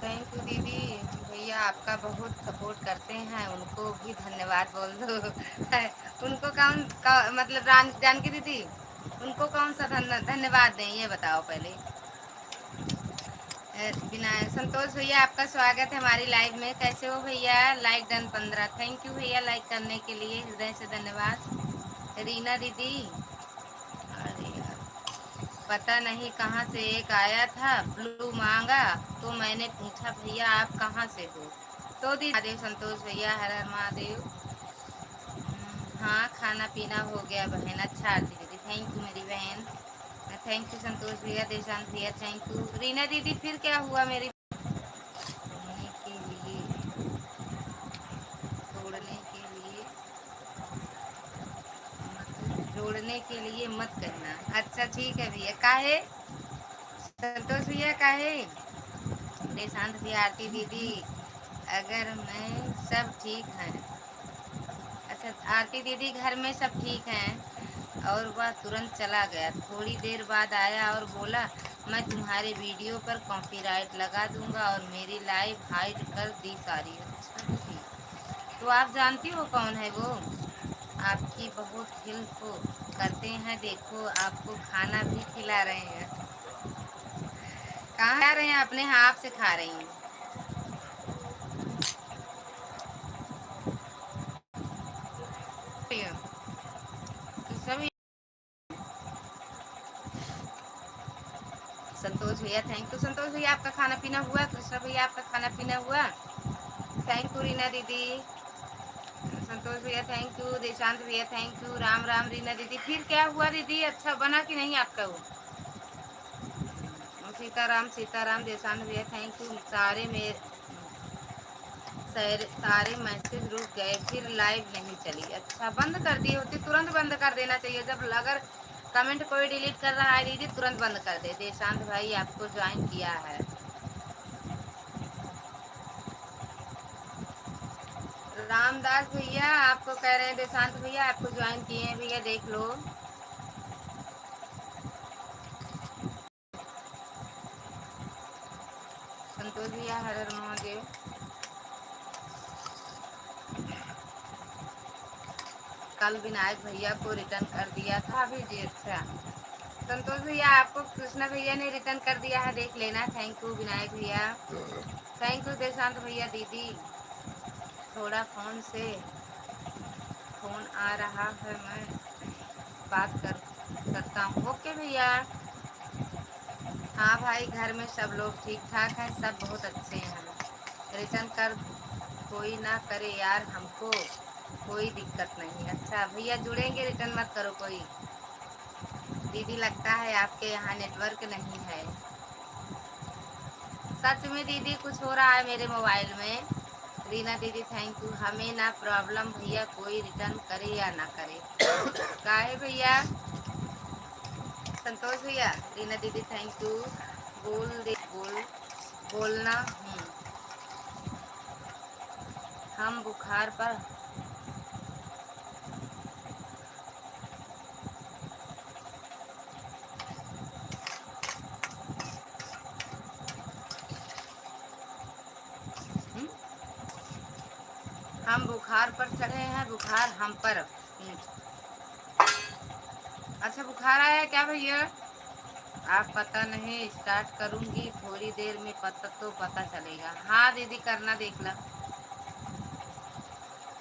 थैंक यू दीदी। भैया आपका बहुत सपोर्ट करते हैं, उनको भी धन्यवाद बोल दो। उनको मतलब जानकी दीदी, उनको कौन सा धन्यवाद दें ये बताओ पहले। बिना संतोष भैया आपका स्वागत है हमारी लाइव में। कैसे हो भैया? Like done 15। थैंक यू भैया लाइक करने के लिए, हृदय से धन्यवाद। रीना दीदी, अरे यार, पता नहीं कहाँ से एक आया था ब्लू मांगा, तो मैंने पूछा भैया आप कहाँ से हो, तो दी महादेव। संतोष भैया हर हर महादेव। हाँ खाना पीना हो गया बहन। अच्छा आरती दीदी थैंक यू मेरी बहन। थैंक यू संतोष भैया, देशांत भैया थैंक यू। रीना दीदी फिर क्या हुआ मेरी जोड़ने के लिए? जोड़ने के लिए जोड़ने के लिए मत कहना। अच्छा ठीक है भैया। काहे संतोष भैया काहे? देशांत भैया आरती दीदी अगर मैं सब ठीक है। अच्छा आरती दीदी घर में सब ठीक हैं। और वह तुरंत चला गया। थोड़ी देर बाद आया और बोला मैं तुम्हारे वीडियो पर कॉपीराइट लगा दूंगा और मेरी लाइव हाइड कर दी सारी। अच्छा दीदी, तो आप जानती हो कौन है वो? आपकी बहुत हेल्प करते हैं, देखो आपको खाना भी खिला रहे हैं। कहाँ खा रहे हैं? अपने हाथ से खा रही हैं। सभी संतोष भैया थैंक यू। संतोष भैया आपका खाना पीना हुआ? कृष्णा भैया आपका खाना पीना हुआ? थैंक यू रीना दीदी। संतोष भैया थैंक यू। देशांत भैया थैंक यू। राम राम रीना दीदी। फिर क्या हुआ दीदी? अच्छा बना कि नहीं आपका वो? सीताराम सीताराम। देशांत भैया थैंक यू। सारे मैसेज रुक गए, फिर लाइव नहीं चली। अच्छा बंद कर दिए होती? तुरंत बंद कर देना चाहिए। जब अगर कमेंट कोई डिलीट कर रहा है दीदी तुरंत बंद कर दे। देशांत भाई आपको ज्वाइन किया है। रामदास भैया आपको कह रहे हैं, देशांत भैया आपको ज्वाइन किए हैं भैया, देख लो। संतोष भैया हर हर महादेव। कल विनायक भैया को रिटर्न कर दिया था अभी जी। अच्छा संतोष भैया आपको कृष्णा भैया ने रिटर्न कर दिया है, देख लेना। थैंक यू विनायक भैया। थैंक यू देशांत भैया। दीदी थोड़ा फोन आ रहा है, मैं करता हूँ। ओके भैया। हाँ भाई घर में सब लोग ठीक ठाक हैं, सब बहुत अच्छे हैं। रिटर्न कर कोई ना करे यार, हमको कोई दिक्कत नहीं। अच्छा भैया जुड़ेंगे, रिटर्न मत करो कोई। दीदी लगता है आपके यहाँ नेटवर्क नहीं है। सच में दीदी कुछ हो रहा है मेरे मोबाइल में। रीना दीदी थैंक यू। हमें ना प्रॉब्लम भैया, कोई रिटर्न करे या ना करे। काहे भैया? संतोष भैया। रीना दीदी थैंक यू। बोल बोलना हम बुखार पर हुँ? हम बुखार पर चढ़े हैं, बुखार हम पर। अच्छा बुखार आया क्या भैया? आप पता नहीं स्टार्ट करूंगी थोड़ी देर में, पता चलेगा। हाँ दीदी करना देखना।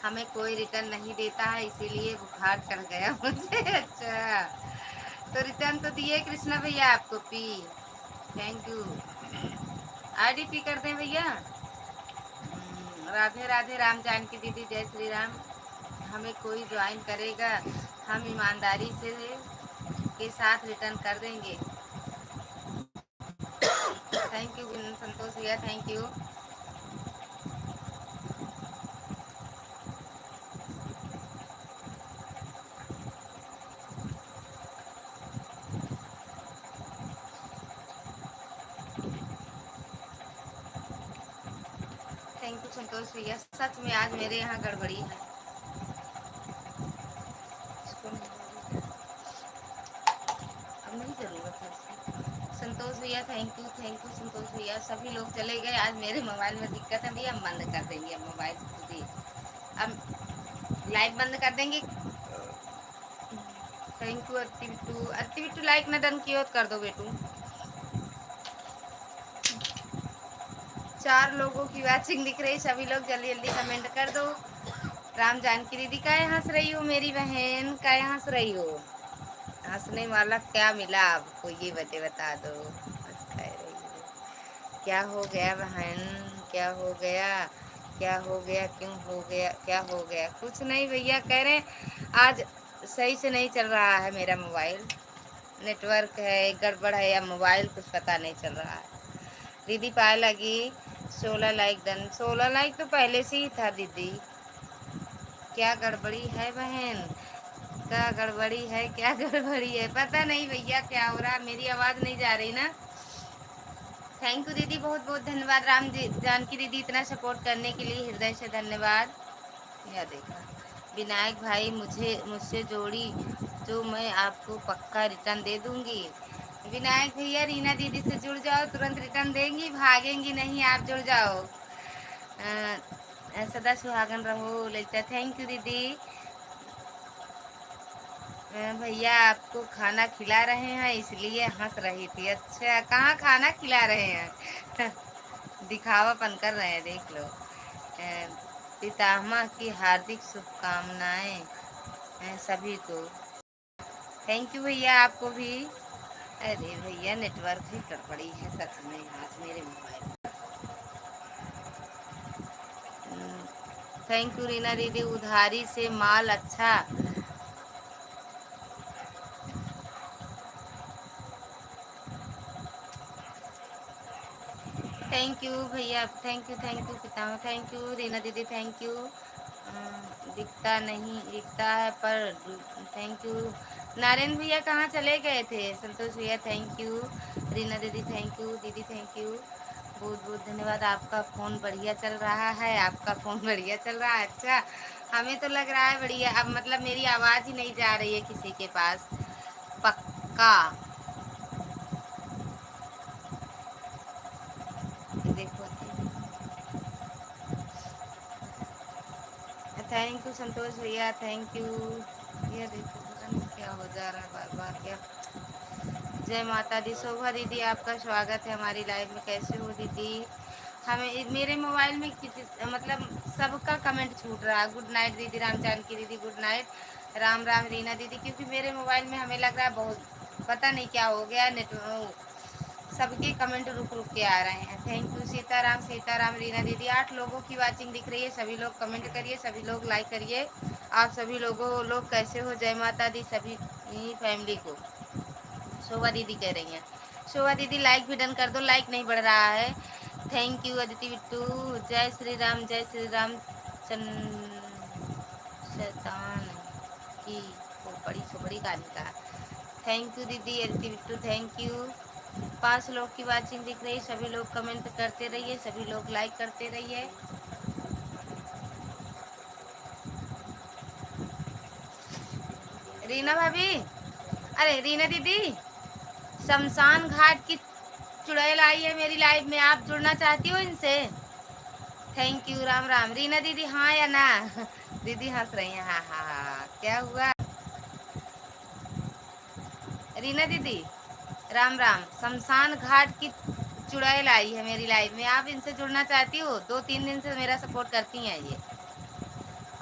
हमें कोई रिटर्न नहीं देता है इसीलिए बुखार चढ़ गया मुझे। अच्छा तो रिटर्न तो दिए कृष्णा भैया आपको P. Thank you. ID P कर दें भैया। राधे राधे। राम जानकी दीदी जय श्री राम। हमें कोई ज्वाइन करेगा हम ईमानदारी से के साथ रिटर्न कर देंगे। थैंक यू संतोष भैया थैंक यू। संतोष भैया, सच में आज मेरे यहाँ गड़बड़ी है। इसको अब नहीं जरूरत है इसकी। संतोष भैया थैंक यू संतोष भैया। सभी लोग चले गए, आज मेरे मोबाइल में दिक्कत है भैया। हम बंद कर देंगे अब मोबाइल खुद ही, अब लाइट बंद कर देंगे। थैंक यू अत्ती बिट्टू लाइक ना डन किया तो कर दो बेटू। 4 लोगों की वॉचिंग दिख रही, सभी लोग जल्दी जल्दी कमेंट कर दो। राम जानकी दीदी काय हंस रही हो मेरी बहन, काय हंस रही हो? हंसने वाला क्या मिला आपको ये बता दो। हंस कह रही हो, क्या हो गया बहन, क्या हो गया, क्या हो गया, क्यों हो गया, क्या हो गया? कुछ नहीं भैया, कह रहे आज सही से नहीं चल रहा है मेरा मोबाइल, नेटवर्क है गड़बड़ है या मोबाइल कुछ पता नहीं चल रहा है। दीदी पाए लगी 16 लाइक डन। 16 लाइक तो पहले से ही था दीदी। क्या गड़बड़ी है बहन, क्या गड़बड़ी है, क्या गड़बड़ी है? पता नहीं भैया क्या हो रहा, मेरी आवाज नहीं जा रही ना। थैंक यू दीदी, बहुत बहुत धन्यवाद। राम जी जानकी दीदी, इतना सपोर्ट करने के लिए हृदय से धन्यवाद। यह देखा विनायक भाई, मुझसे जोड़ी जो मैं आपको पक्का रिटर्न दे दूंगी। विनायक भैया रीना दीदी से जुड़ जाओ, तुरंत रिटर्न देंगी, भागेंगी नहीं, आप जुड़ जाओ। सदा सुहागन रहो ललिता। थैंक यू दीदी। भैया आपको खाना खिला रहे हैं इसलिए हंस रही थी। अच्छा, कहाँ खाना खिला रहे हैं? दिखावापन कर रहे हैं, देख लो। पितामह की हार्दिक शुभकामनाएं सभी को। थैंक यू भैया, आपको भी। अरे भैया नेटवर्क भी गड़बड़ी है सच में आज मेरे मोबाइल। थैंक यू रीना दीदी, उधारी से माल अच्छा। थैंक यू भैया, thank you Pitamah, thank you Reena दीदी, थैंक यू। दिखता नहीं, दिखता है पर थैंक यू। नारायण भैया कहाँ चले गए थे? संतोष भैया थैंक यू, रीना दीदी थैंक यू, दीदी थैंक यू, बहुत बहुत धन्यवाद। आपका फ़ोन बढ़िया चल रहा है, आपका फ़ोन बढ़िया चल रहा है। अच्छा, हमें तो लग रहा है बढ़िया। अब मतलब मेरी आवाज़ ही नहीं जा रही है किसी के पास, पक्का। देखो, थैंक यू संतोष भैया, थैंक यू। ये देखो पता नहीं क्या हो जा रहा है बार बार क्या। जय माता दी। शोभा दीदी आपका स्वागत है हमारी लाइव में। कैसे हो दीदी? हमें मेरे मोबाइल में मतलब सबका कमेंट छूट रहा है। गुड नाइट दीदी, राम जानकी दीदी गुड नाइट। राम राम रीना दीदी, क्योंकि मेरे मोबाइल में हमें लग रहा है बहुत पता नहीं क्या हो गया, नेट सबके कमेंट रुक रुक के आ रहे हैं। थैंक यू सीताराम रीना दीदी। 8 लोगों की वाचिंग दिख रही है, सभी लोग कमेंट करिए, सभी लोग लाइक करिए। आप सभी लोग कैसे हो? जय माता दी सभी फैमिली को। शोभा दीदी कह रही हैं। शोभा दीदी लाइक भी डन कर दो, लाइक नहीं बढ़ रहा है। Thank you Aditi Bittu. जय श्री राम, जय श्री राम। चन शैतान की खोपड़ी खोपड़ी गाली का। थैंक यू दीदी अदिति बिट्टू, थैंक यू। 5 लोग की वाचिंग दिख रही है, सभी लोग कमेंट करते रहिए, सभी लोग लाइक करते रहिए। रीना भाभी, अरे रीना दीदी, शमशान घाट की चुड़ैल आई है मेरी लाइव में, आप जुड़ना चाहती हो इनसे? Thank you Ram Ram. रीना दीदी हाँ या ना? दीदी हंस रही हैं, हाँ हाँ हाँ। क्या हुआ रीना दीदी? राम राम। शमशान घाट की चुड़ैल आई है मेरी लाइफ में, आप इनसे जुड़ना चाहती हो? 2-3 दिन से मेरा सपोर्ट करती हैं ये,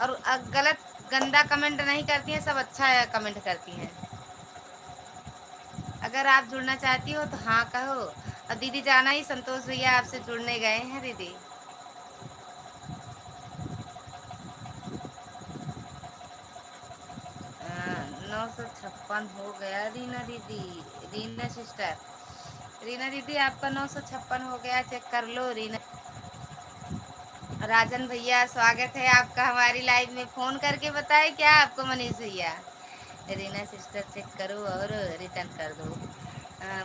और गलत गंदा कमेंट नहीं करती हैं, सब अच्छा कमेंट करती हैं। अगर आप जुड़ना चाहती हो तो हाँ कहो। और दीदी जाना ही, संतोष भैया आपसे जुड़ने गए हैं दीदी। 956 हो गया रीना दीदी, रीना सिस्टर, रीना दीदी आपका 956 हो गया, चेक कर लो रीना। राजन भैया स्वागत है आपका हमारी लाइव में। फोन करके बताए क्या आपको मनीष भैया? रीना सिस्टर चेक करो और रिटर्न कर दो।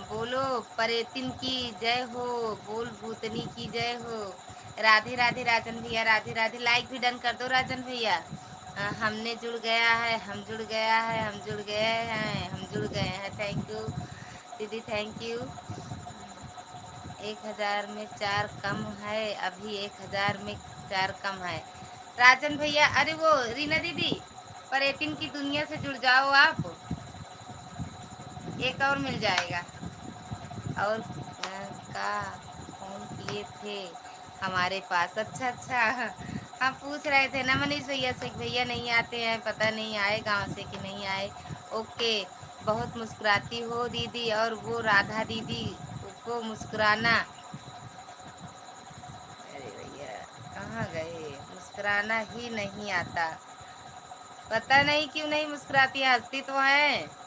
बोलो परेतिन की जय हो, बोल भूतनी की जय हो। राधे राधे राजन भैया, राधे राधे। लाइक भी डन कर दो राजन भैया। हमने जुड़ गया है, हम जुड़ गया है, हम जुड़ गए हैं, हम जुड़ गए हैं। थैंक यू दीदी, थैंक यू। 1000 में 4 कम है, अभी 1000 में 4 कम है। राजन भैया, अरे वो रीना दीदी, पर 18 की दुनिया से जुड़ जाओ आप, एक और मिल जाएगा। और का फोन किए थे हमारे पास? अच्छा अच्छा, हम पूछ रहे थे ना मनीष भैया से, भैया नहीं आते हैं, पता नहीं आए गांव से कि नहीं आए। ओके। बहुत मुस्कुराती हो दीदी, और वो राधा दीदी को मुस्कुराना, अरे भैया कहाँ गए, मुस्कुराना ही नहीं आता। पता नहीं क्यों नहीं मुस्कुराती, हंसती तो है।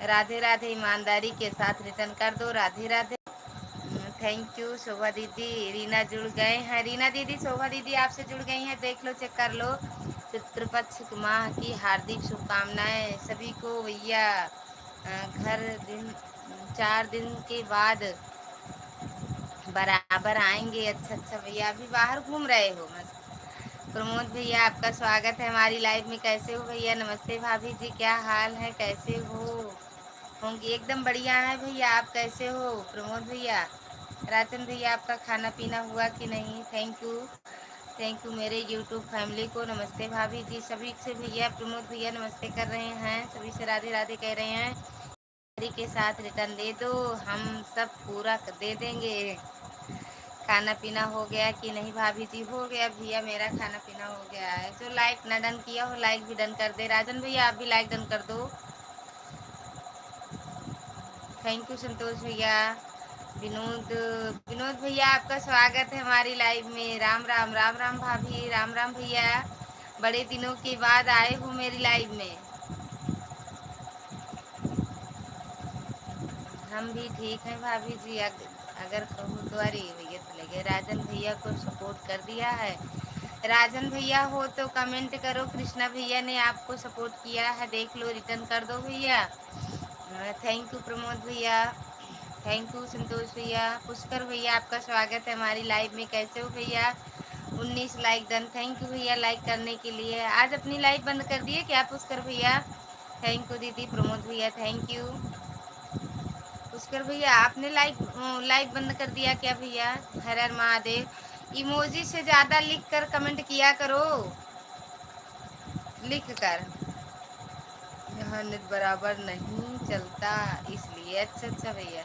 राधे राधे, ईमानदारी के साथ रिटर्न कर दो। Radhe Radhe, thank you. शोभा दीदी, रीना जुड़ गए हैं। रीना दीदी, शोभा दीदी आपसे जुड़ गई हैं, देख लो, चेक कर लो। पितृपक्ष माह की हार्दिक शुभकामनाएं सभी को भैया। घर दिन 4 दिन के बाद बराबर आएंगे। अच्छा अच्छा भैया, अभी बाहर घूम रहे हो मस्त। प्रमोद भैया, आपका स्वागत है हमारी लाइव में। कैसे हो भैया? नमस्ते भाभी जी, क्या हाल है, कैसे हो? होंगी एकदम बढ़िया है भैया, आप कैसे हो प्रमोद भैया? राजन भैया, आपका खाना पीना हुआ कि नहीं? थैंक यू, थैंक यू मेरे यूट्यूब फैमिली को। नमस्ते भाभी जी, सभी से भैया, प्रमोद भैया नमस्ते कर रहे हैं, सभी से राधे राधे कह रहे हैं। के साथ रिटर्न दे दो, हम सब पूरा दे देंगे। खाना पीना हो गया कि नहीं भाभी जी? हो गया भैया, मेरा खाना पीना हो गया है। जो लाइक ना डन किया हो, लाइक भी डन कर दे। राजन भैया, आप भी लाइक डन कर दो। थैंक यू संतोष भैया। विनोद, विनोद भैया, आपका स्वागत है हमारी लाइव में। राम राम, राम राम भाभी, राम राम भैया, बड़े दिनों के बाद आए हो मेरी लाइव में। हम भी ठीक हैं भाभी जी। अगर कहूँ तो, अरे भैया चले गए। राजन भैया को सपोर्ट कर दिया है। राजन भैया हो तो कमेंट करो। कृष्णा भैया ने आपको सपोर्ट किया है, देख लो, रिटर्न कर दो भैया। थैंक यू प्रमोद भैया, थैंक यू संतोष भैया। पुष्कर भैया, आपका स्वागत है हमारी लाइव में। कैसे हो भैया? 19 लाइक डन, थैंक यू भैया लाइक करने के लिए। आज अपनी लाइव बंद कर दिए क्या पुष्कर भैया? थैंक यू दीदी। प्रमोद भैया, थैंक यू। पुष्कर भैया, आपने लाइव बंद कर दिया क्या भैया? हर हर महादेव। इमोजी से ज्यादा लिख कर कमेंट किया करो, लिख कर। यहाँ नेट बराबर नहीं चलता इसलिए। अच्छा अच्छा भैया।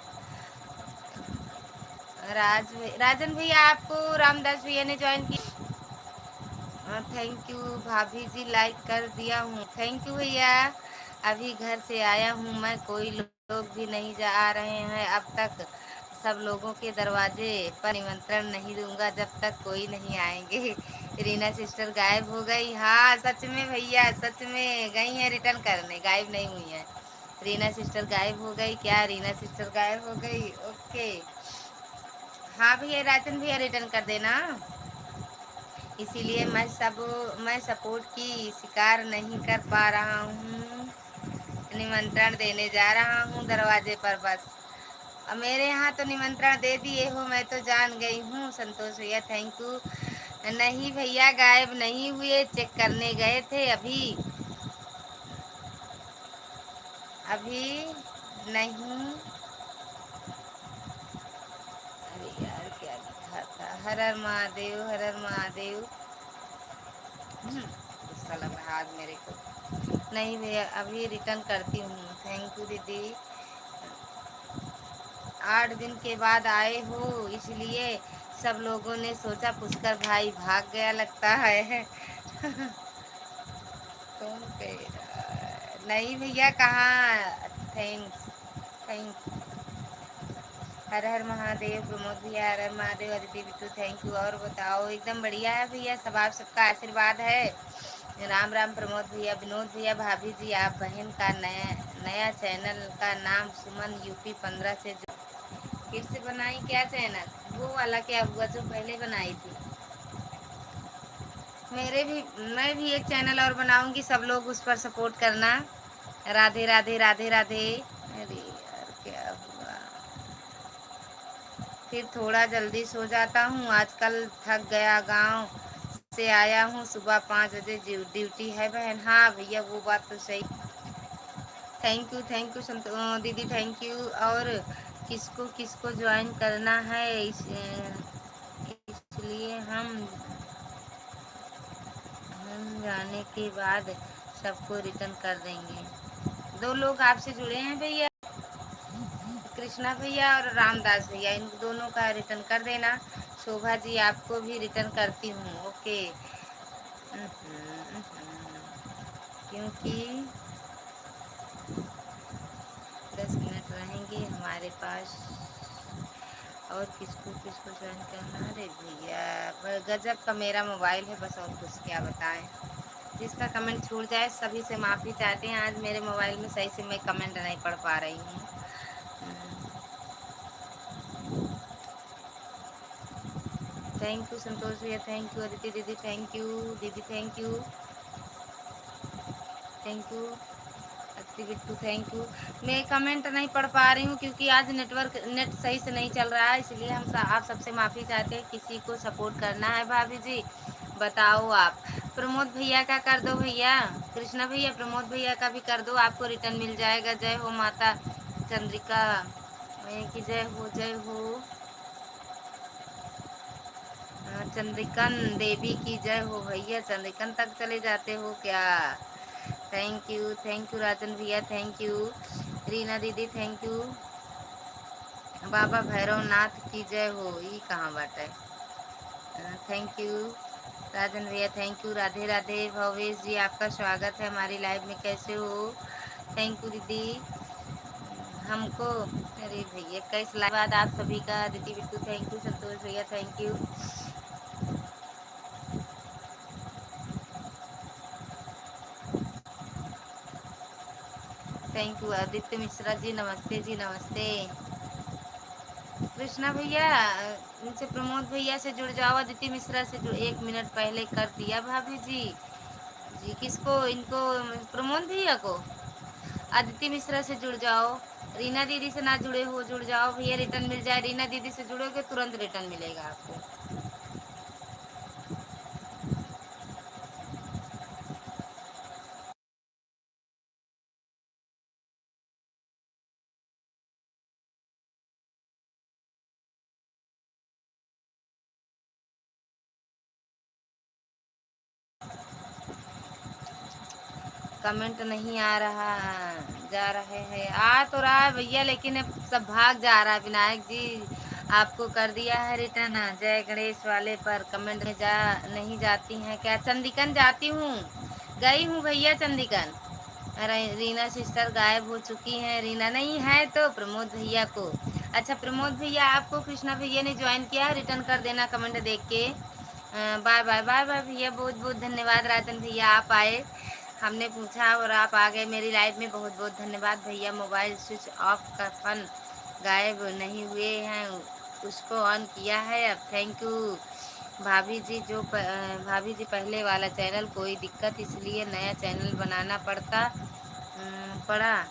राजन भैया, आपको रामदास भैया ने ज्वाइन किया। थैंक यू भाभी जी, लाइक कर दिया हूँ। थैंक यू भैया। अभी घर से आया हूँ मैं, कोई लोग भी नहीं जा आ रहे हैं अब तक। सब लोगों के दरवाजे पर निमंत्रण नहीं दूंगा जब तक कोई नहीं आएंगे। रीना सिस्टर गायब हो गई। हाँ सच में भैया, सच में गई है रिटर्न करने, गायब नहीं हुई है। रीना सिस्टर गायब हो गई क्या? रीना सिस्टर गायब हो गई, ओके। हाँ भैया, राजन भैया रिटर्न कर देना। इसीलिए मैं सपोर्ट की शिकार नहीं कर पा रहा हूँ। निमंत्रण देने जा रहा हूँ दरवाजे पर बस। अब मेरे यहाँ तो निमंत्रण दे दिए हो, मैं तो जान गई हूँ। संतोष भैया, थैंक यू। नहीं भैया, गायब नहीं हुए, चेक करने गए थे अभी। अभी नहीं। अरे यार, क्या लिखा था? हर हर महादेव, हर हर महादेव। गुस्सा लग रहा आज मेरे को। नहीं भैया, अभी रिटर्न करती हूँ। थैंक यू दीदी। 8 दिन के बाद आए हो, इसलिए सब लोगों ने सोचा पुष्कर भाई भाग गया लगता है। कौन कह रहा है? नहीं भैया, कहाँ। Thanks, thank. हर हर महादेव प्रमोद भैया, हर हर महादेव। Aditi Bittu, thank you. और बताओ? एकदम बढ़िया है भैया, सब आप सबका आशीर्वाद है। राम राम प्रमोद भैया। विनोद भैया, भाभी जी, आप बहन का नया नया चैनल का नाम सुमन यूपी 15 से फिर से बनाई क्या चैनल? वो वाला क्या हुआ जो पहले बनाई थी? मेरे भी, मैं भी एक चैनल और बनाऊंगी, सब लोग उस पर सपोर्ट करना। राधे राधे, राधे राधे। अरे यार, क्या हुआ? फिर थोड़ा जल्दी सो जाता हूँ। आजकल थक गया, गांव से आया हूँ, सुबह 5 बजे ड्यूटी है बहन। हाँ भैया वो बात तो सही। थैंक यू दीदी, थैंक यू। और किसको किसको ज्वाइन करना है, इसलिए हम जाने के बाद सबको रिटर्न कर देंगे। 2 लोग आपसे जुड़े हैं भैया, कृष्णा भैया और रामदास भैया, इन दोनों का रिटर्न कर देना। शोभा जी आपको भी रिटर्न करती हूँ, ओके। क्योंकि 10 मिनट रहेंगे हमारे पास। और किसको किसको ज्वाइन करना। अरे भैया गजब का मेरा मोबाइल है बस, और कुछ क्या बताएं। जिसका कमेंट छूट जाए सभी से माफ़ी चाहते हैं। आज मेरे मोबाइल में सही से मैं कमेंट नहीं पढ़ पा रही हूँ। थैंक यू संतोष भैया, थैंक यू अदिति दीदी, थैंक यू दीदी, थैंक यू थैंक यू अति बिट्टू, थैंक यू। मैं कमेंट नहीं पढ़ पा रही हूँ क्योंकि आज नेट सही से नहीं चल रहा है, इसलिए आप सबसे माफ़ी चाहते हैं। किसी को सपोर्ट करना है भाभी जी, बताओ आप। प्रमोद भैया का कर दो भैया, कृष्णा भैया प्रमोद भैया का भी कर दो, आपको रिटर्न मिल जाएगा। जय हो माता चंद्रिका की जय हो, जय हो चंद्रिकन देवी की जय हो। भैया चंद्रिकन तक चले जाते हो क्या। थैंक यू राजन भैया, थैंक यू रीना दीदी, थैंक यू। बाबा भैरव नाथ की जय हो, ये कहाँ बात है। थैंक यू राजन भैया, थैंक यू। राधे राधे भवेश जी, आपका स्वागत है हमारी लाइव में, कैसे हो। थैंक यू दीदी हमको। अरे भैया कैसे लाइव बाद आप सभी का। दीदी बिट्टू थैंक यू, संतोष भैया thank you. Thank you Aditya Mishra ji, नमस्ते जी, नमस्ते। कृष्णा भैया इनसे प्रमोद भैया से जुड़ जाओ, अदिति मिश्रा से जो 1 मिनट पहले कर दिया भाभी जी। जी किसको, इनको प्रमोद भैया को। अदिति मिश्रा से जुड़ जाओ। रीना दीदी से ना जुड़े हो, जुड़ जाओ भैया, रिटर्न मिल जाए। रीना दीदी से जुड़ोगे तुरंत रिटर्न मिलेगा आपको। कमेंट नहीं आ रहा, जा रहे हैं, आ तो रहा है भैया, लेकिन अब सब भाग जा रहा है। विनायक जी आपको कर दिया है रिटर्न। जय गणेश वाले पर कमेंट में नहीं जाती हैं क्या। चंदीगढ़ जाती हूँ, गई हूँ भैया चंदीगढ़। रीना सिस्टर गायब हो चुकी हैं। रीना नहीं है तो प्रमोद भैया को। अच्छा प्रमोद भैया आपको कृष्णा भैया ने ज्वाइन किया है, रिटर्न कर देना कमेंट देख के। बाय बाय बाय बाय भैया, बहुत बहुत धन्यवाद। राजन भैया आप आए, हमने पूछा और आप आ गए मेरी लाइफ में, बहुत बहुत धन्यवाद भैया। मोबाइल स्विच ऑफ का फन गायब नहीं हुए हैं, उसको ऑन किया है अब, थैंक यू भाभी जी। भाभी जी पहले वाला चैनल कोई दिक्कत, इसलिए नया चैनल बनाना पड़ा।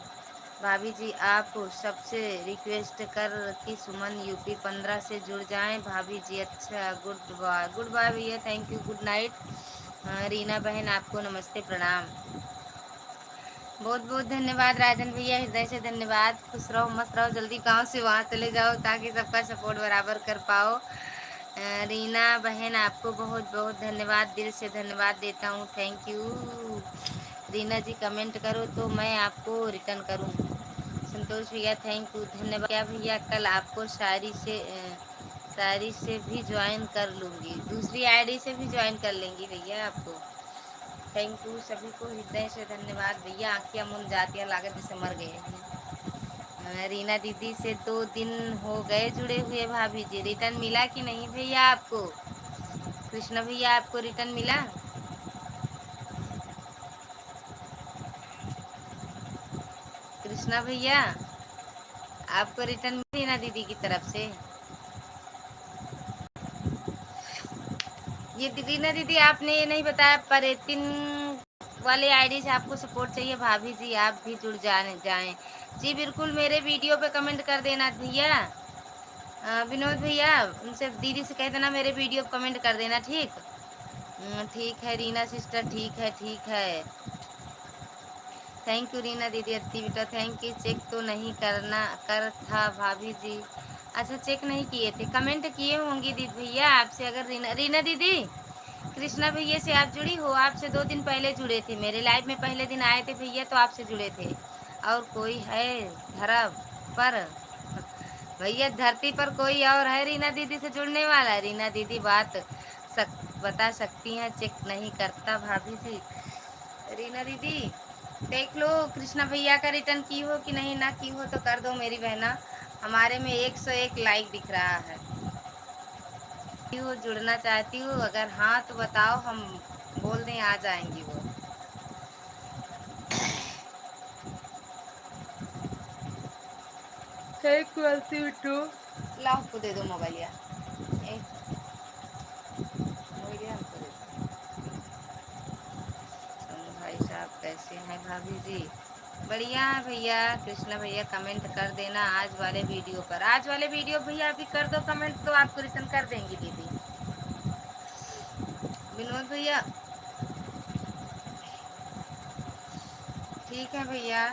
भाभी जी आप सबसे रिक्वेस्ट कर कि सुमन यूपी 15 से जुड़ जाएं भाभी जी। अच्छा गुड बाय भैया, thank you, good night. Reena बहन आपको नमस्ते प्रणाम, बहुत बहुत धन्यवाद। राजन भैया हृदय से धन्यवाद। खुश रहो मस्त रहो, जल्दी गांव से वहाँ चले जाओ ताकि सबका सपोर्ट बराबर कर पाओ। रीना बहन आपको बहुत बहुत धन्यवाद, दिल से धन्यवाद देता हूँ, thank you. Reena ji comment करो तो मैं आपको रिटर्न करूँ। संतोष भैया थैंक यू, धन्यवाद। क्या भैया कल आपको शायरी से भी ज्वाइन कर लूँगी, दूसरी आईडी से भी ज्वाइन कर लेंगी भैया आपको। थैंक यू सभी को हृदय से धन्यवाद भैया। आँखियाँ मुन जाती है, लागत जैसे मर गए हैं। रीना दीदी से 2 दिन हो गए जुड़े हुए भाभी जी, रिटर्न मिला कि नहीं भैया आपको। कृष्ण भैया आपको रिटर्न मिला। कृष्णा भैया आपको रिटर्न रीना दीदी की तरफ से। ये रीना दीदी आपने ये नहीं बताया, पर 3 वाले आईडी से आपको सपोर्ट चाहिए भाभी जी, आप भी जुड़ जाएं। जी बिल्कुल, मेरे वीडियो पे कमेंट कर देना भैया। विनोद भैया उनसे दीदी से कह देना मेरे वीडियो को कमेंट कर देना, ठीक। ठीक है रीना सिस्टर, ठीक है ठीक है। थैंक यू रीना दीदी, अति बेटा थैंक यू। चेक तो नहीं करना कर था भाभी जी। अच्छा चेक नहीं किए थे, कमेंट किए होंगे दीदी भैया आपसे। अगर रीना रीना दीदी कृष्णा भैया से आप जुड़ी हो, आपसे 2 दिन पहले जुड़े थे, मेरे लाइव में पहले दिन आए थे भैया तो आपसे जुड़े थे। और कोई है धरा पर भैया, धरती पर कोई और है रीना दीदी से जुड़ने वाला? रीना दीदी बता सकती हैं चेक नहीं करता भाभी जी। रीना दीदी देख लो कृष्णा भैया का रिटर्न की हो कि नहीं, ना की हो तो कर दो मेरी बहना। हमारे में 101 लाइक दिख रहा है। वो जुड़ना चाहती हूँ, अगर हाँ तो बताओ, हम बोल दें आ जाएंगी वो। एक बार बिट्टू लाओ को दे दो मोबाइल या मोबाइल हमको दे दो। सोनू भाई साहब कैसे हैं भाभी जी? बढ़िया है भैया। कृष्णा भैया कमेंट कर देना आज वाले वीडियो पर। आज वाले वीडियो भैया अभी कर दो कमेंट तो आपको रिटर्न कर देंगी दीदी। विनोद भैया ठीक है भैया।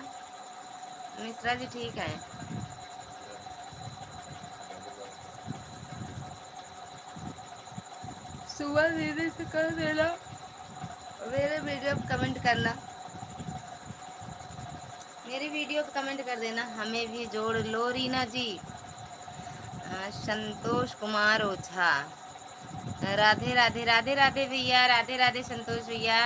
मिश्रा जी ठीक है। सुबह दीदी से कर देना मेरे वीडियो पर कमेंट करना, मेरी वीडियो पर कमेंट कर देना, हमें भी जोड़ लो रीना जी। संतोष कुमार ओझा, राधे राधे राधे राधे भैया, राधे राधे संतोष भैया।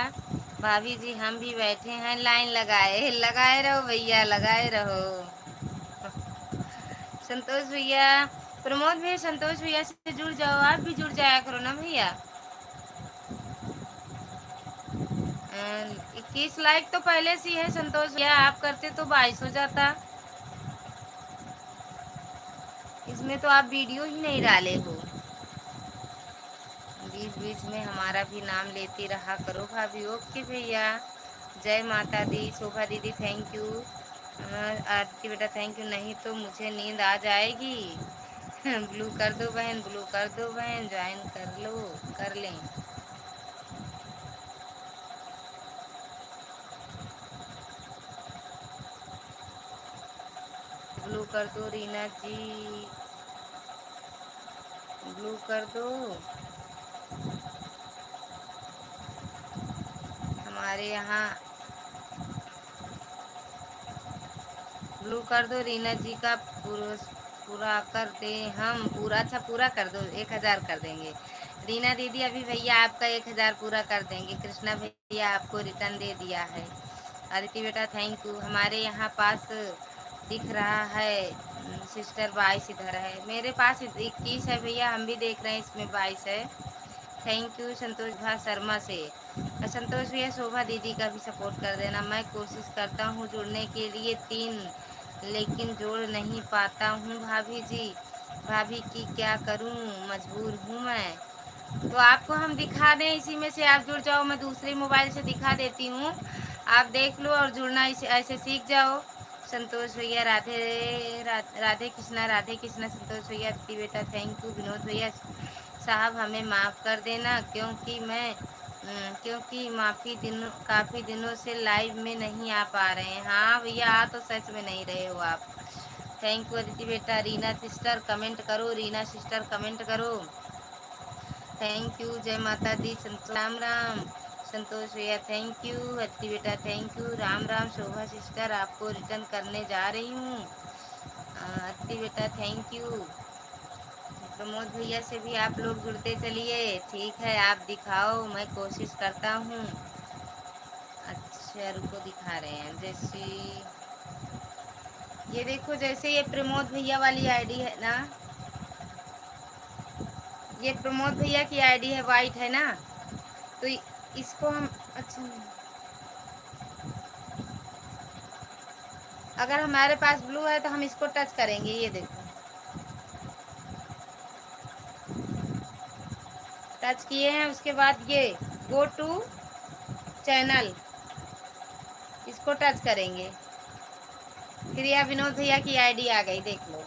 भाभी जी हम भी बैठे हैं लाइन लगाए, लगाए रहो भैया लगाए रहो। संतोष भैया, प्रमोद भैया संतोष भैया से जुड़ जाओ, आप भी जुड़ जाया करो ना भैया। 21 लाइक तो पहले से ही है संतोष भैया, आप करते तो 22 हो जाता। इसमें तो आप वीडियो ही नहीं डाले हो। बीच बीच में हमारा भी नाम लेती रहा करो भाभी। ओके भैया, जय माता दी। शोभा दीदी थैंक यू। आरती बेटा थैंक यू। नहीं तो मुझे नींद आ जाएगी। ब्लू कर दो बहन, ब्लू कर दो बहन, ज्वाइन कर लो, कर लें। ब्लू कर दो रीना जी, ब्लू कर दो। हमारे यहाँ ब्लू कर दो रीना जी का पूरा कर दे हम पूरा। अच्छा पूरा कर दो, 1000 कर देंगे रीना दीदी। अभी भैया आपका 1000 पूरा कर देंगे। कृष्णा भैया आपको रिटर्न दे दिया है। आदित्य बेटा थैंक यू। हमारे यहाँ पास दिख रहा है सिस्टर 22 इधर है, मेरे पास 21 है भैया, हम भी देख रहे हैं इसमें 22 है। थैंक यू संतोष भा शर्मा से। संतोष भैया शोभा दीदी का भी सपोर्ट कर देना। मैं कोशिश करता हूँ जुड़ने के लिए 3, लेकिन जोड़ नहीं पाता हूँ भाभी जी। भाभी की क्या करूँ, मजबूर हूँ मैं। तो आपको हम दिखा दें, इसी में से आप जुड़ जाओ। मैं दूसरे मोबाइल से दिखा देती हूँ, आप देख लो और जुड़ना इसे ऐसे सीख जाओ। संतोष भैया राधे कृष्णा, राधे कृष्णा संतोष भैया। दीदी बेटा थैंक यू। विनोद भैया साहब हमें माफ़ कर देना, क्योंकि काफ़ी दिनों से लाइव में नहीं आ पा रहे हैं। हाँ भैया आ तो सच में नहीं रहे हो आप। थैंक यू अदिति बेटा। रीना सिस्टर कमेंट करो, रीना सिस्टर कमेंट करो। थैंक यू, जय माता दी। राम राम संतोष भैया थैंक यू। अदिति बेटा thank you. Ram Ram Shobha sister, आपको रिटर्न करने जा रही हूँ। अदिति बेटा थैंक यू। प्रमोद भैया से भी आप लोग जुड़ते चलिए। ठीक है आप दिखाओ, मैं कोशिश करता हूँ। अच्छा रुको दिखा रहे हैं, जैसे ये देखो, जैसे ये प्रमोद भैया वाली आईडी है ना, ये प्रमोद भैया की आईडी है, वाइट है ना, तो इसको हम अच्छा अगर हमारे पास ब्लू है तो हम इसको टच करेंगे। ये देखो टच किए हैं, उसके बाद ये गो टू चैनल, इसको टच करेंगे। फिर यह विनोद भैया की आईडी आ गई, देख लो।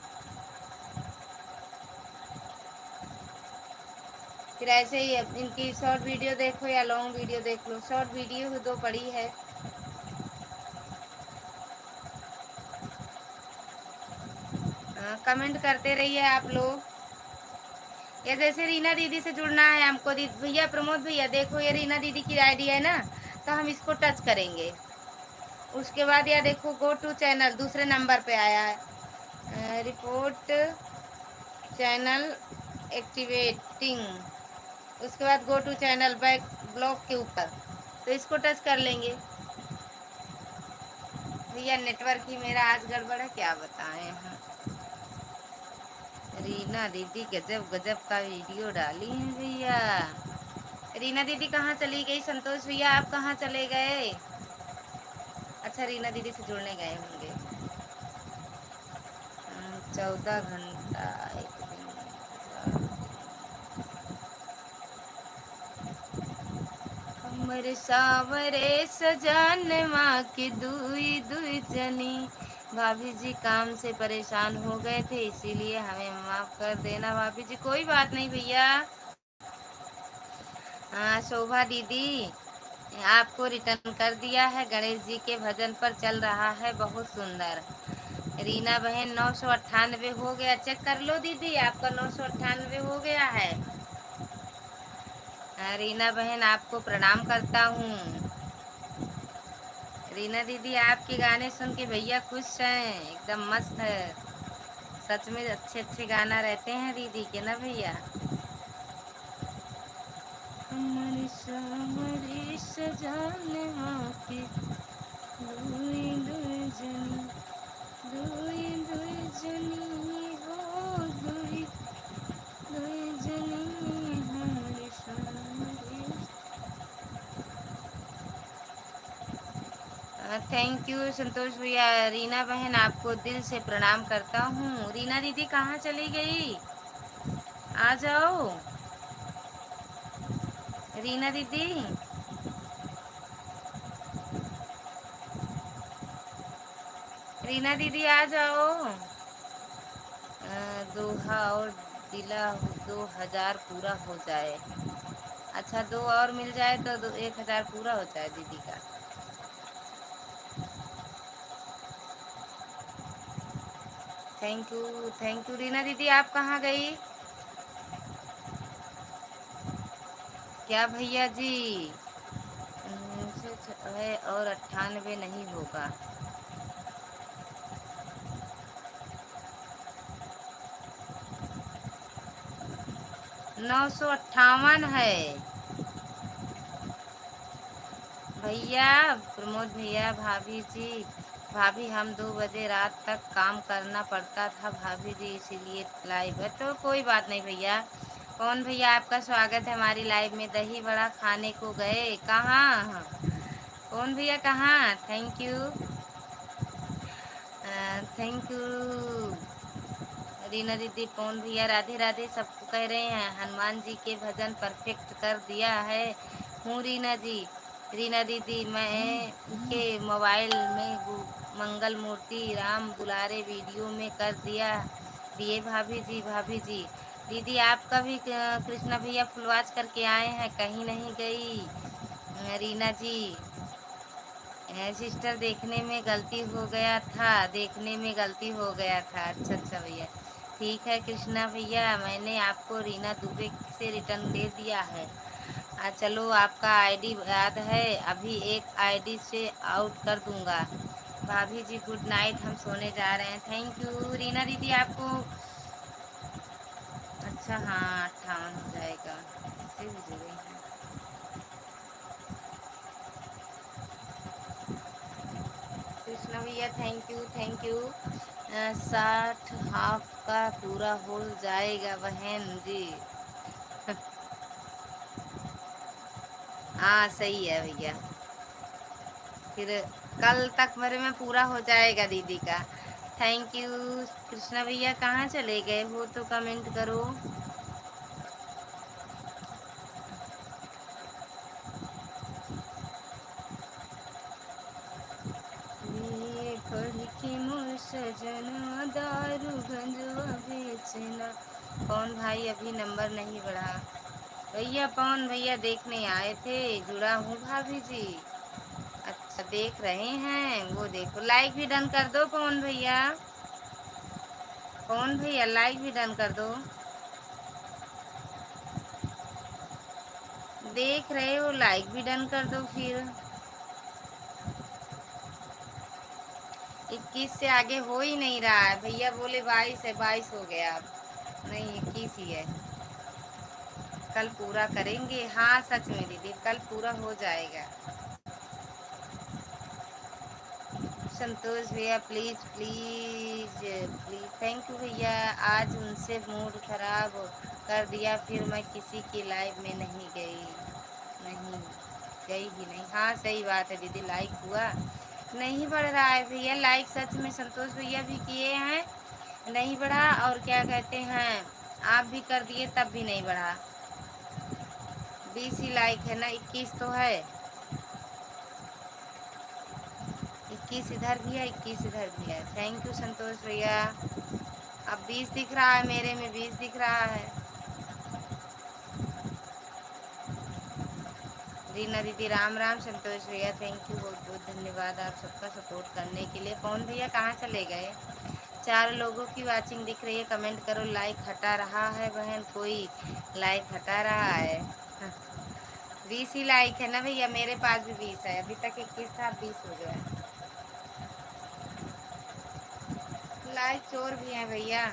फिर ऐसे ही इनकी शॉर्ट वीडियो देखो या लॉन्ग वीडियो देख लो। शॉर्ट वीडियो दो पड़ी है। कमेंट करते रहिए आप लोग। ये जैसे रीना दीदी से जुड़ना है हमको। भैया प्रमोद भैया देखो, ये रीना दीदी की आईडी है ना, तो हम इसको टच करेंगे। उसके बाद यह देखो गो टू चैनल दूसरे नंबर पे आया है, रिपोर्ट चैनल एक्टिवेटिंग। उसके बाद go to channel back block के ऊपर, तो इसको टच कर लेंगे। भैया नेटवर्क ही मेरा आज गड़बड़ है, क्या बताएं हम। रीना दीदी गजब गजब का वीडियो डाली है भैया। रीना दीदी कहाँ चली गई? संतोष भैया आप कहाँ चले गए? अच्छा रीना दीदी से जुड़ने गए होंगे। 14 घंटा एक दिन। हमरे सावरे सजान माँ की दुई दुई जनी। भाभी जी काम से परेशान हो गए थे, इसीलिए हमें माफ कर देना भाभी जी। कोई बात नहीं भैया। हाँ शोभा दीदी आपको रिटर्न कर दिया है। गणेश जी के भजन पर चल रहा है, बहुत सुंदर। रीना बहन 998 हो गया, चेक कर लो दीदी, आपका 998 हो गया है। रीना बहन आपको प्रणाम करता हूँ। रीना दीदी आपके गाने सुन के भैया खुश हैं, एकदम मस्त है। सच में अच्छे अच्छे गाना रहते हैं दीदी के ना भैया। हमारी सामरी सजाने माँ की दुई दुई जनी, दुई दुई जनी हो, दुई दुई जनी हमारी सामरी। थैंक यू संतोष भैया। रीना बहन आपको दिल से प्रणाम करता हूँ। रीना दीदी कहाँ चली गई? आ जाओ रीना दीदी। रीना दीदी आ जाओ। दोहा और दिला 2000 पूरा हो जाए। अच्छा दो और मिल जाए तो 1000 पूरा हो जाए दीदी का। थैंक यू रीना दीदी। आप कहाँ गई? क्या भैया जी? है और 98 नहीं होगा। 958 है भैया। प्रमोद भैया भाभी जी, भाभी हम 2 बजे रात तक काम करना पड़ता था भाभी जी, इसीलिए लाइव है। तो कोई बात नहीं भैया। कौन भैया आपका स्वागत है हमारी लाइव में। दही बड़ा खाने को गए कहाँ? कौन भैया कहाँ? Thank you thank you Reena दीदी। कौन भैया? राधे राधे सबको कह रहे हैं। हनुमान जी के भजन परफेक्ट कर दिया है हूँ रीना जी। रीना दीदी मैं के मोबाइल में मंगल मूर्ति राम दुलारे वीडियो में कर दिया दिए भाभी जी। भाभी जी दीदी आपका भी कृष्णा भैया फुलवाच करके आए हैं, कहीं नहीं गई रीना जी। सिस्टर देखने में गलती हो गया था, देखने में गलती हो गया था। अच्छा अच्छा भैया ठीक है कृष्णा भैया, मैंने आपको रीना दुबे से रिटर्न दे दिया है। चलो आपका आईडी याद है, अभी एक आईडी से आउट कर दूंगा। भाभी जी गुड नाइट, हम सोने जा रहे हैं। थैंक यू रीना दीदी आपको। अच्छा हाँ 58 हो जाएगा। इससे भी जुड़े हैं। कृष्णा भैया थैंक यू 60 हाफ का पूरा हो जाएगा बहन जी। हाँ सही है भैया, फिर कल तक मेरे में पूरा हो जाएगा दीदी का। थैंक यू कृष्णा भैया। कहाँ चले गए हो तो कमेंट करो। ये पढ़ के मोर सजना दारू गंजवा बेचना। कौन भाई अभी नंबर नहीं बढ़ा? भैया पवन भैया देखने आए थे, जुड़ा हूँ भाभी जी। अच्छा देख रहे हैं, वो देखो लाइक भी डन कर दो पवन भैया। पवन भैया लाइक भी डन कर दो। देख रहे हो लाइक भी डन कर दो फिर। 21 से आगे हो ही नहीं रहा है, भैया बोले 22 है, 22 हो गया अब। नहीं 21 ही है। कल पूरा करेंगे, हाँ सच में दीदी कल पूरा हो जाएगा। संतोष भैया please please please, thank you भैया। आज उनसे मूड खराब कर दिया, फिर मैं किसी की लाइव में नहीं गई। नहीं गई ही नहीं, हाँ सही बात है दीदी, लाइक हुआ नहीं बढ़ रहा है भैया लाइक, सच में संतोष भैया भी किए हैं नहीं बढ़ा, और क्या कहते हैं आप भी कर दिए तब भी नहीं बढ़ा। 20 ही लाइक है ना, 21 तो है। 21 इधर भी है, 21 इधर भी है। थैंक यू संतोष भैया। अब 20 दिख रहा है, मेरे में 20 दिख रहा है। रीना दीदी राम राम। संतोष भैया थैंक यू, बहुत बहुत धन्यवाद आप सबका सपोर्ट करने के लिए। पवन भैया कहाँ चले गए? 4 लोगों की वाचिंग दिख रही है, कमेंट करो। लाइक हटा रहा है बहन, कोई लाइक हटा रहा है। 20 ही लाइक है ना भैया, मेरे पास भी 20 है, अभी तक 21 था, 20 हो गया। लाइक चोर भी है भैया।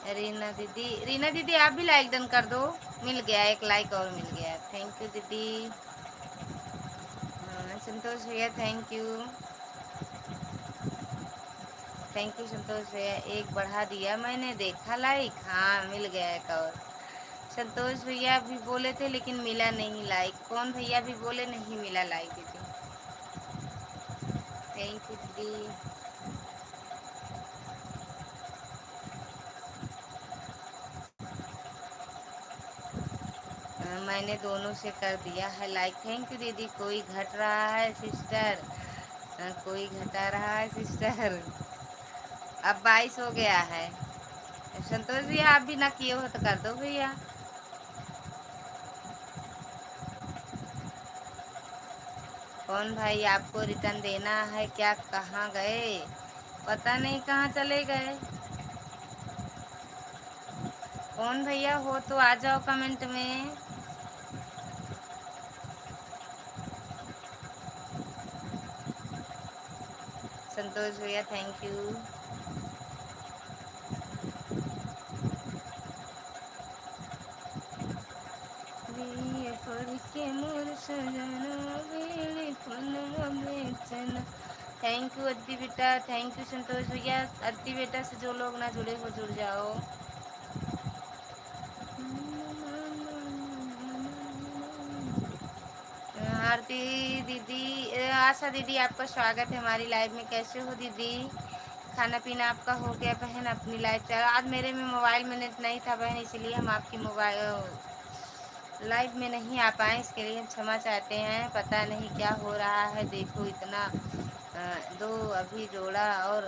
रीना दीदी आप भी लाइक डन कर दो। मिल गया, एक लाइक और मिल गया, थैंक यू दीदी। संतोष भैया thank you. Thank you Santosh भैया, एक बढ़ा दिया मैंने, देखा लाइक, हाँ मिल गया एक और। संतोष भैया भी बोले थे लेकिन मिला नहीं लाइक। कौन भैया भी बोले नहीं मिला लाइक दीदी। थैंक यू दीदी। मैंने दोनों से कर दिया है लाइक, थैंक यू दीदी। कोई घट रहा है सिस्टर, कोई घटा रहा है सिस्टर। अब 22 हो गया है। संतोष भैया आप भी ना किए हो तो कर दो भैया। कौन भाई आपको रिटर्न देना है क्या? कहाँ गए? पता नहीं कहाँ चले गए। कौन भैया हो तो आ जाओ कमेंट में। संतोष भैया थैंक यू। थैंक यू अद्दी बेटा, थैंक यू संतोष भैया। अद्दी बेटा से जो लोग ना जुड़े हो जुड़ जाओ। आरती दीदी, आशा दीदी आपका स्वागत है हमारी लाइव में। कैसे हो दीदी? खाना पीना आपका हो गया बहन? अपनी लाइव चल, आज मेरे में मोबाइल में नेट नहीं था बहन, इसलिए हम आपकी मोबाइल लाइव में नहीं आ पाए, इसके लिए हम क्षमा चाहते हैं। पता नहीं क्या हो रहा है, देखो इतना दो अभी जोड़ा और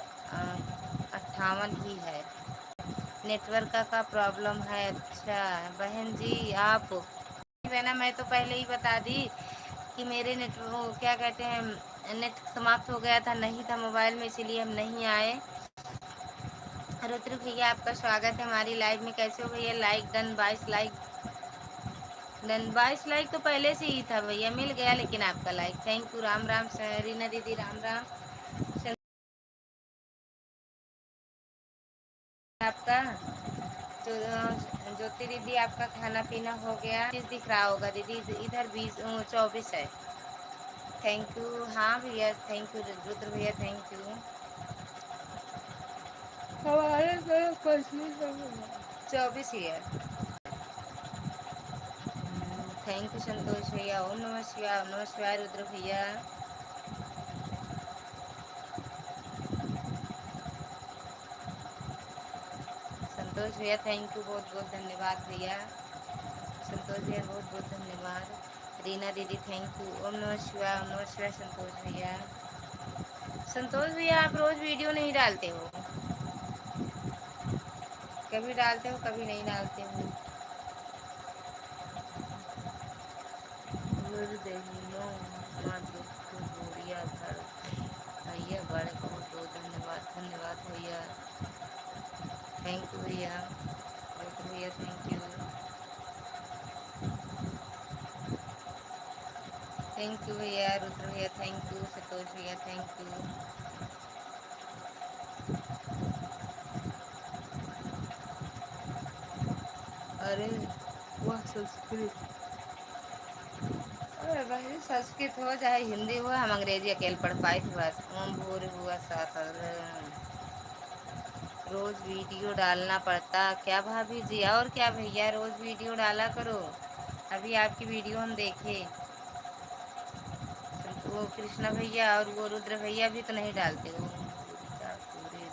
58 ही है। नेटवर्क का प्रॉब्लम है। अच्छा बहन जी आप बहना, मैं तो पहले ही बता दी कि मेरे नेट वो क्या कहते हैं नेट समाप्त हो गया था, नहीं था मोबाइल में, इसीलिए हम नहीं आए। रुद्र भैया आपका स्वागत है हमारी लाइव में। कैसे हो भैया? Like done, 22 like done. 22 like तो पहले से ही था भैया, मिल गया लेकिन आपका like. Thank you. Ram Ram Reena दीदी राम राम। आपका तो ज्योति दीदी आपका खाना पीना हो गया? चीज दिख रहा होगा दीदी, इधर 24 है। Thank you. हाँ भैया थैंक यू। रुद्र भैया थैंक यू। हमारे 24 ही है। थैंक यू संतोष भैया। ओम नमः शिवाय, ओम नमः शिवाय रुद्र भैया। संतोष भैया थैंक यू, बहुत बहुत धन्यवाद भैया। संतोष भैया बहुत बहुत धन्यवाद। रीना दीदी थैंक यू। ओम नमः शिवाय, ओम नमः शिवाय संतोष भैया। संतोष भैया आप रोज वीडियो नहीं डालते हो, कभी डालते हो कभी नहीं डालते हो। देहियों माँ दुख बोरिया भर। भैया बड़े बहुत बहुत धन्यवाद, धन्यवाद भैया, थैंक यू भैया, भैया थैंक यू, थैंक यू भैया, रुद्र भैया थैंक यू, संतोष भैया थैंक यू। अरे वह संस्कृत, अरे भाई संस्कृत हो चाहे हिंदी हो, हम अंग्रेजी अकेले पढ़ पाए थे बस। ओम भूर हुआ साथ रोज वीडियो डालना पड़ता क्या भाभी जी? और क्या भैया, रोज वीडियो डाला करो। अभी आपकी वीडियो हम देखे, वो कृष्णा भैया और वो रुद्र भैया भी तो नहीं डालते हो। पूरे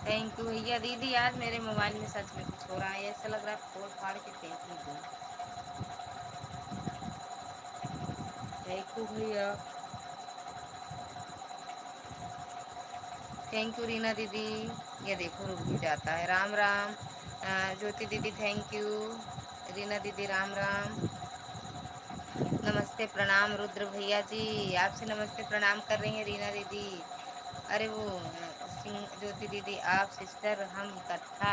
थैंक यू भैया। दीदी आज मेरे मोबाइल में सच में कुछ हो रहा है, ऐसा लग रहा है फोड़ फाड़ के फेंक ही दूँ। थैंक यू भैया, थैंक यू रीना दीदी। ये देखो रुक भी जाता है। राम राम ज्योति दीदी थैंक यू, रीना दीदी राम राम, नमस्ते प्रणाम रुद्र भैया जी, आपसे नमस्ते प्रणाम कर रही हैं रीना दीदी। अरे वो सिंह ज्योति दीदी, आप सिस्टर हम कथा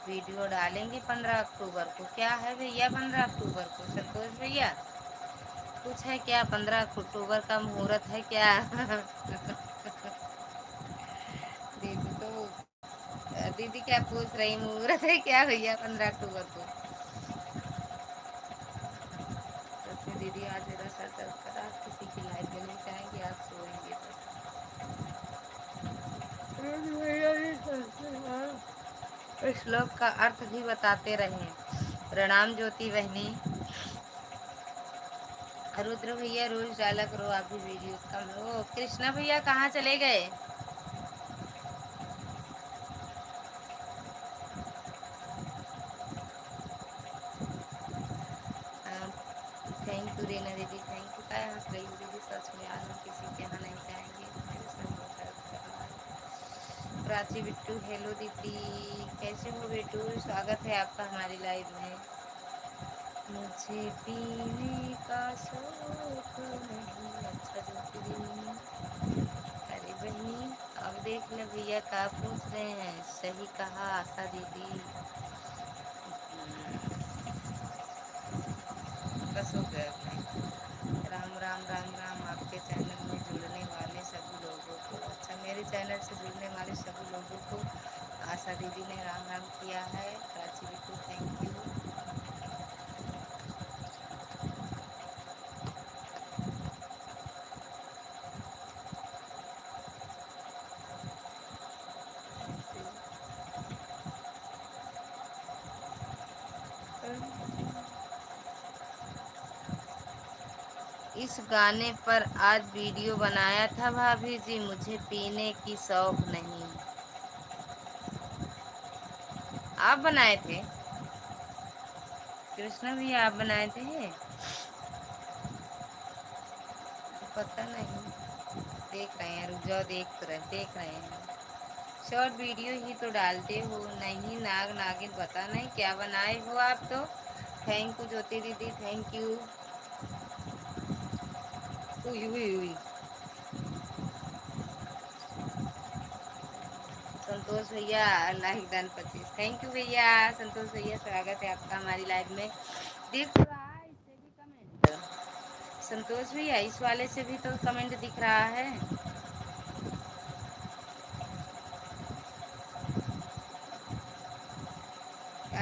वीडियो डालेंगे 15 अक्टूबर को। क्या है भैया 15 अक्टूबर को? संतोष भैया कुछ है क्या? 15 अक्टूबर का मुहूर्त है क्या? दीदी तो दीदी क्या पूछ रही, मुहूर्त है क्या भैया 15 अक्टूबर को? तो दीदी आज मेरा सर दर्द कर रहा, किसी की लाइफ में नहीं जाएंगे, आज सोएंगे बस। श्लोक का अर्थ भी बताते रहे। प्रणाम ज्योति बहनी। रुद्र भैया रोज डाला करो आप भी वीडियो कम। ओ कृष्णा भैया कहाँ चले गए? थैंक यू रीना दीदी, थैंक यू। क्या हंस रही हो दीदी? सच में आज हम किसी के यहाँ नहीं जाएंगे, मेरे सर में दर्द कर रहा है। प्राची बिट्टू हेलो दीदी, कैसे हो बेटू? स्वागत है आपका हमारी लाइव में। मुझे पीने का शौक नहीं। अच्छा ज्योति दीदी, अरे बहनी अब देख ले भैया क्या पूछ रहे हैं। सही कहा आशा दीदी। बस हो गया भाई। राम राम राम राम आपके चैनल में जुड़ने वाले सभी लोगों को। अच्छा मेरे चैनल से जुड़ने वाले सभी लोगों को आशा दीदी ने राम राम किया है। Prachi Bittu thank you. इस गाने पर आज वीडियो बनाया था भाभी जी, मुझे पीने की शौक नहीं। आप बनाए थे कृष्णा भैया? आप बनाए थे? पता नहीं, देख रहे हैं, रुक जाओ, देख रहे हैं। शॉर्ट वीडियो ही तो डालते हो। नहीं नाग नागिन पता नहीं क्या बनाए हो आप तो। थैंक यू ज्योति दीदी, थैंक यू। उई उई उई। संतोष भैया लाइक डन 25, थैंक यू भैया। संतोष भैया स्वागत है आपका हमारी लाइव में। देख तो रहा है इससे भी कमेंट। संतोष भैया इस वाले से भी तो कमेंट दिख रहा है।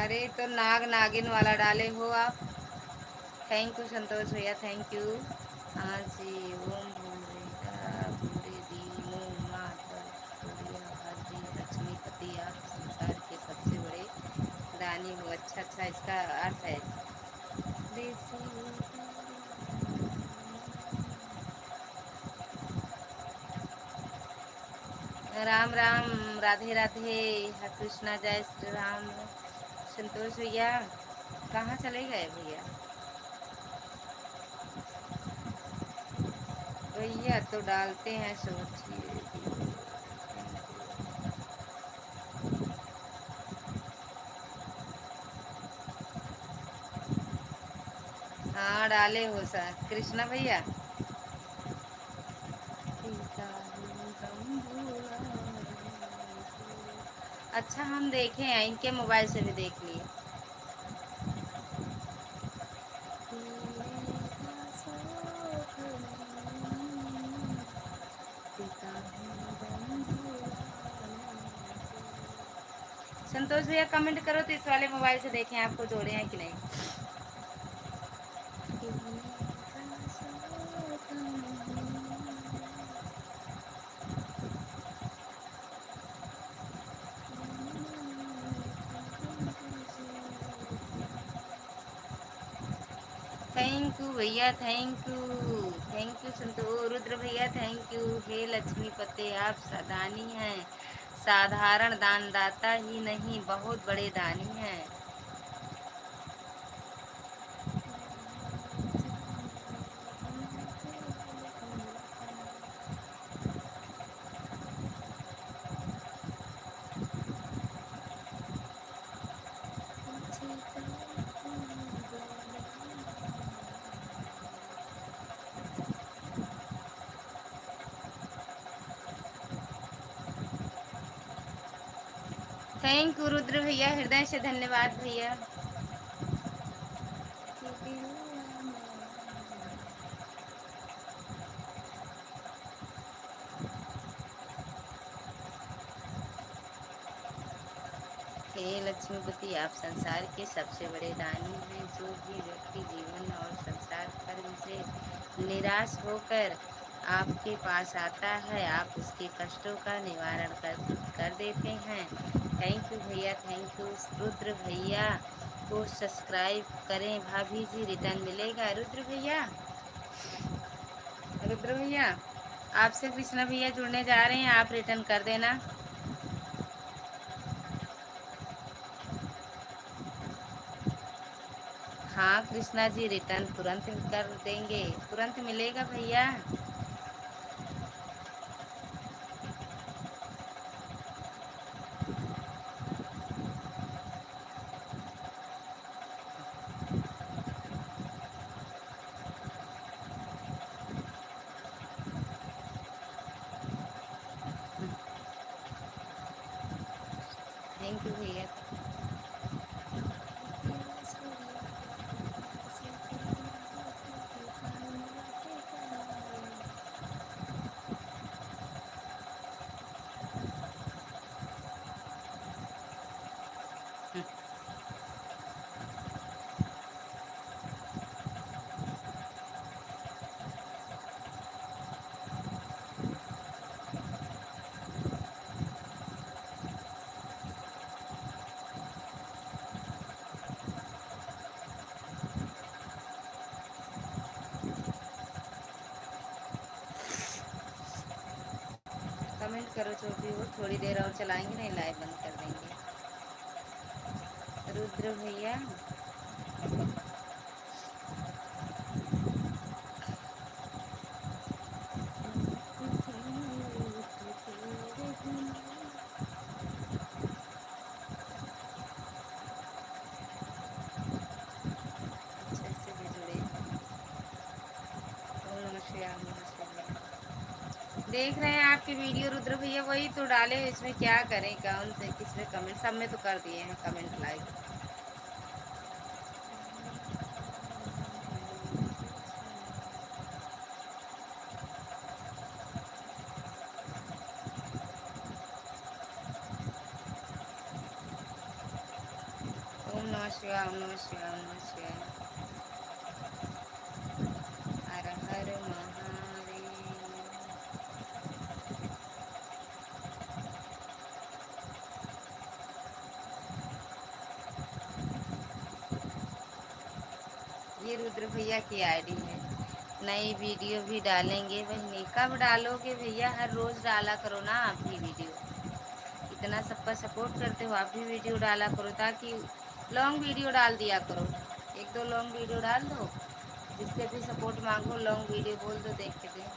अरे तो नाग नागिन वाला डाले हो आप। थैंक यू संतोष भैया, थैंक यू। हाँ जी, ओम भूरेगा भूरे दीनो मातर भूरिया भाजी लक्ष्मीपति, आप संसार के सबसे बड़े दानी हो। अच्छा अच्छा, इसका अर्थ है देसी। राम राम, राधे राधे, हरे कृष्णा, जय श्री राम। संतोष भैया कहाँ चले गए भैया? भैया तो डालते हैं, सोचिए। हाँ डाले हो सर कृष्णा भैया। पीता हूँ दम भूला। अच्छा हम देखे हैं, इनके मोबाइल से भी देख लिए। संतोष भैया कमेंट करो तो इस वाले मोबाइल से देखें आपको जोड़े हैं कि नहीं। थैंक यू भैया, थैंक यू, थैंक यू संतोष। रुद्र भैया थैंक यू। हे लक्ष्मी पते आप दानी हैं, साधारण दानदाता ही नहीं बहुत बड़े दानी हैं। थैंक यू रुद्र भैया, हृदय से धन्यवाद भैया। हे लक्ष्मीपति आप संसार के सबसे बड़े दानी हैं। जो भी व्यक्ति जीवन और संसार कर्म से निराश होकर आपके पास आता है आप उसके कष्टों का निवारण कर देते हैं। थैंक यू भैया, थैंक यू। रुद्र भैया को सब्सक्राइब करें भाभी जी, रिटर्न मिलेगा। रुद्र भैया, रुद्र भैया आपसे कृष्णा भैया जुड़ने जा रहे हैं, आप रिटर्न कर देना। हाँ कृष्णा जी रिटर्न तुरंत कर देंगे, तुरंत मिलेगा भैया। थैंक यू भैया। कमेंट करो जो भी हो, थोड़ी देर और चलाएंगे, नहीं लाइव बंद कर देंगे। रुद्र भैया अच्छे से भी जुड़े। ओम नमः शिवाय, ओम नमः शिवाय। देख रहे हैं आपकी वीडियो रुद्र भैया, वही तो डाले, इसमें क्या करें, कौन से किसमें कमेंट, सब में तो कर दिए हैं कमेंट लाइक। ओम नमः शिवाय, ओम नमः शिवाय, ओम नमः शिवाय। हर हर महादेव। ये रुद्र भैया की आईडी है। नई वीडियो भी डालेंगे बहनी। कब डालोगे भैया, हर रोज डाला करो ना आप भी वीडियो। इतना सबका सपोर्ट करते हो, आप भी वीडियो डाला करो, ताकि लॉन्ग वीडियो डाल दिया करो। एक दो लॉन्ग वीडियो डाल दो, जिससे भी सपोर्ट मांगो लॉन्ग वीडियो बोल दो, देख के दे।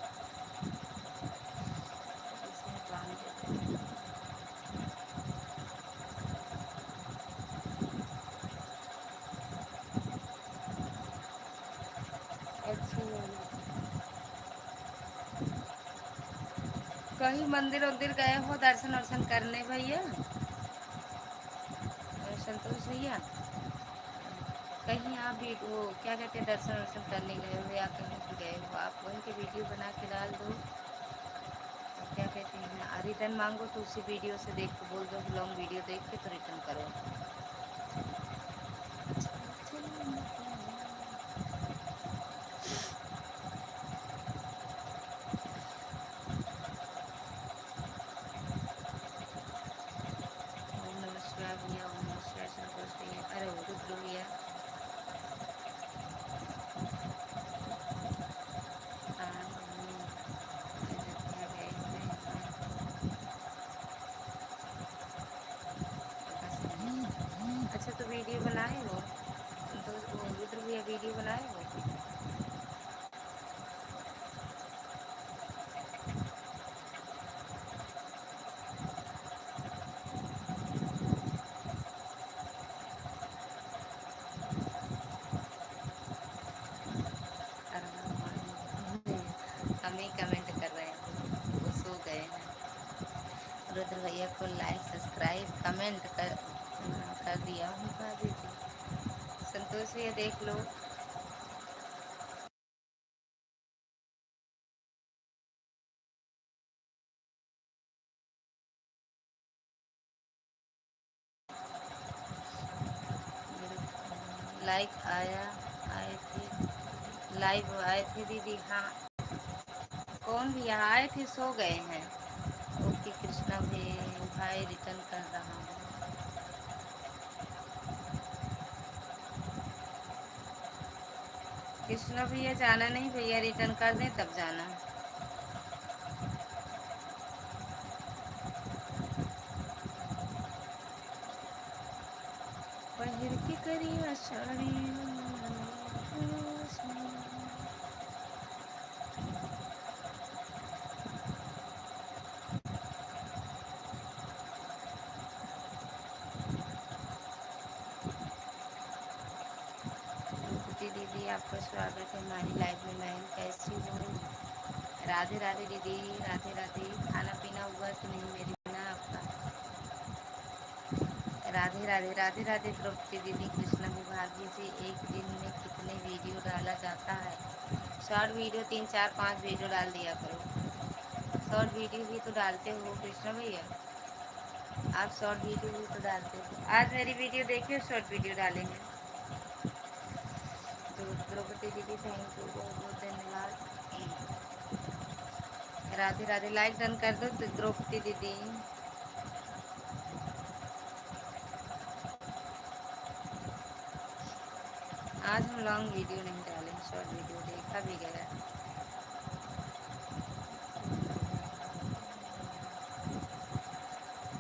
कहीं मंदिर उंदिर गए हो दर्शन वर्शन करने भैया? संतोष भैया, कहीं आप भी वो क्या कहते हैं दर्शन वर्शन करने गए हो या कहीं भी गए हो, आप वहीं के वीडियो बना के डाल दो। और क्या कहते हैं रिटर्न मांगो तो उसी वीडियो से देख के बोल दो, लॉन्ग वीडियो देख के तो रिटर्न करो। ओम नमः शिवाय भैया, ओम नमः शिवाय संतोष भैया, अरे वो रुद्र भैया। हाँ, अयोध्या गए हैं। अच्छा तो वीडियो बनाए हो तो वो रुद्र भैया वीडियो बनाए हो? अरे हम ही कमेंट कर रहे हैं, वो सो गए हैं। रुद्र भैया को लाइक सब्सक्राइब कमेंट कर दिया हूँ, कर दीजिए। संतोष भैया देख लो। लाइक आए थे, लाइव आए थे दीदी। हाँ, कौन भी यहाँ आए थे सो गए हैं। ओके कृष्णा भाई रिटर्न कर रहा हूँ। कृष्णा भैया जाना नहीं भैया, रिटर्न कर दें तब जाना। पहिर के करिया साड़ी दीदी, आपका स्वागत है हमारी लाइफ में। बहन कैसी हो? राधे राधे दीदी, राधे राधे। खाना पीना हुआ कि नहीं मेरे बिना आपका? राधे राधे, राधे राधे द्रौपदी दीदी। कृष्ण विभागी से एक दिन में कितने वीडियो डाला जाता है? शॉर्ट वीडियो 3 4 5 वीडियो डाल दिया करो। शॉर्ट वीडियो भी तो डालते हो कृष्ण भैया, आप शॉर्ट वीडियो भी तो डालते हो। आज मेरी वीडियो देखिए, शॉर्ट वीडियो डालेंगे। तो द्रौपदी दीदी थैंक यू, बहुत बहुत धन्यवाद। राधे राधे, लाइक डन कर दो तो द्रौपदी दीदी। आज हम लॉन्ग वीडियो नहीं डालें, शॉर्ट वीडियो देखा भी गया।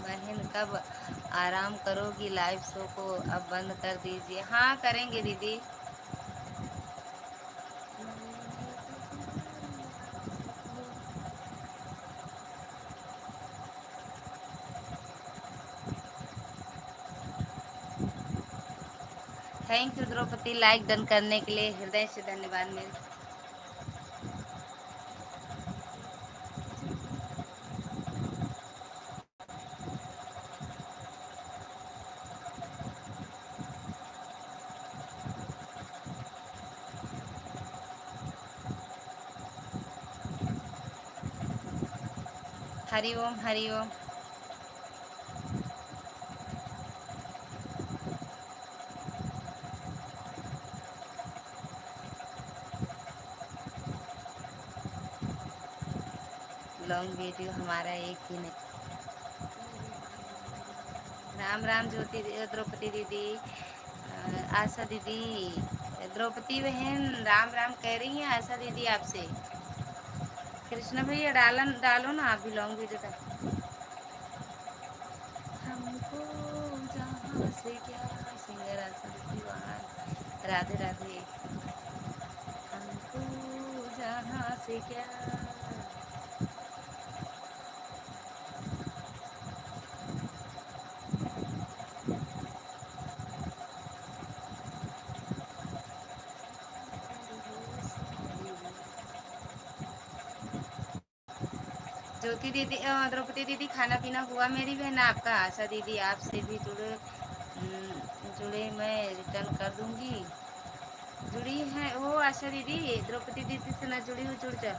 बहन कब आराम करोगी? लाइव शो को अब बंद कर दीजिए। हाँ करेंगे दीदी। Thank you Draupadi, like done करने के लिए हृदय से धन्यवाद मेरे। हरिओम हरिओम। लॉन्ग वीडियो हमारा एक ही नहीं। राम राम ज्योति द्रौपदी दीदी, आशा दीदी, द्रौपदी बहन राम राम कह रही हैं आशा दीदी आपसे। कृष्ण भैया डालो ना आप भी लॉन्ग वीडियो डाल। हमको जहाँ से क्या, सिंगर आशा दीदी वहाँ। राधे राधे। हमको जहाँ से क्या। ज्योति दीदी, द्रौपदी दीदी, खाना पीना हुआ मेरी बहन आपका? आशा दीदी आपसे भी जुड़े मैं रिटर्न कर दूंगी। जुड़ी है वो आशा दीदी, द्रौपदी दीदी से ना जुड़ी हो, जुड़ जा।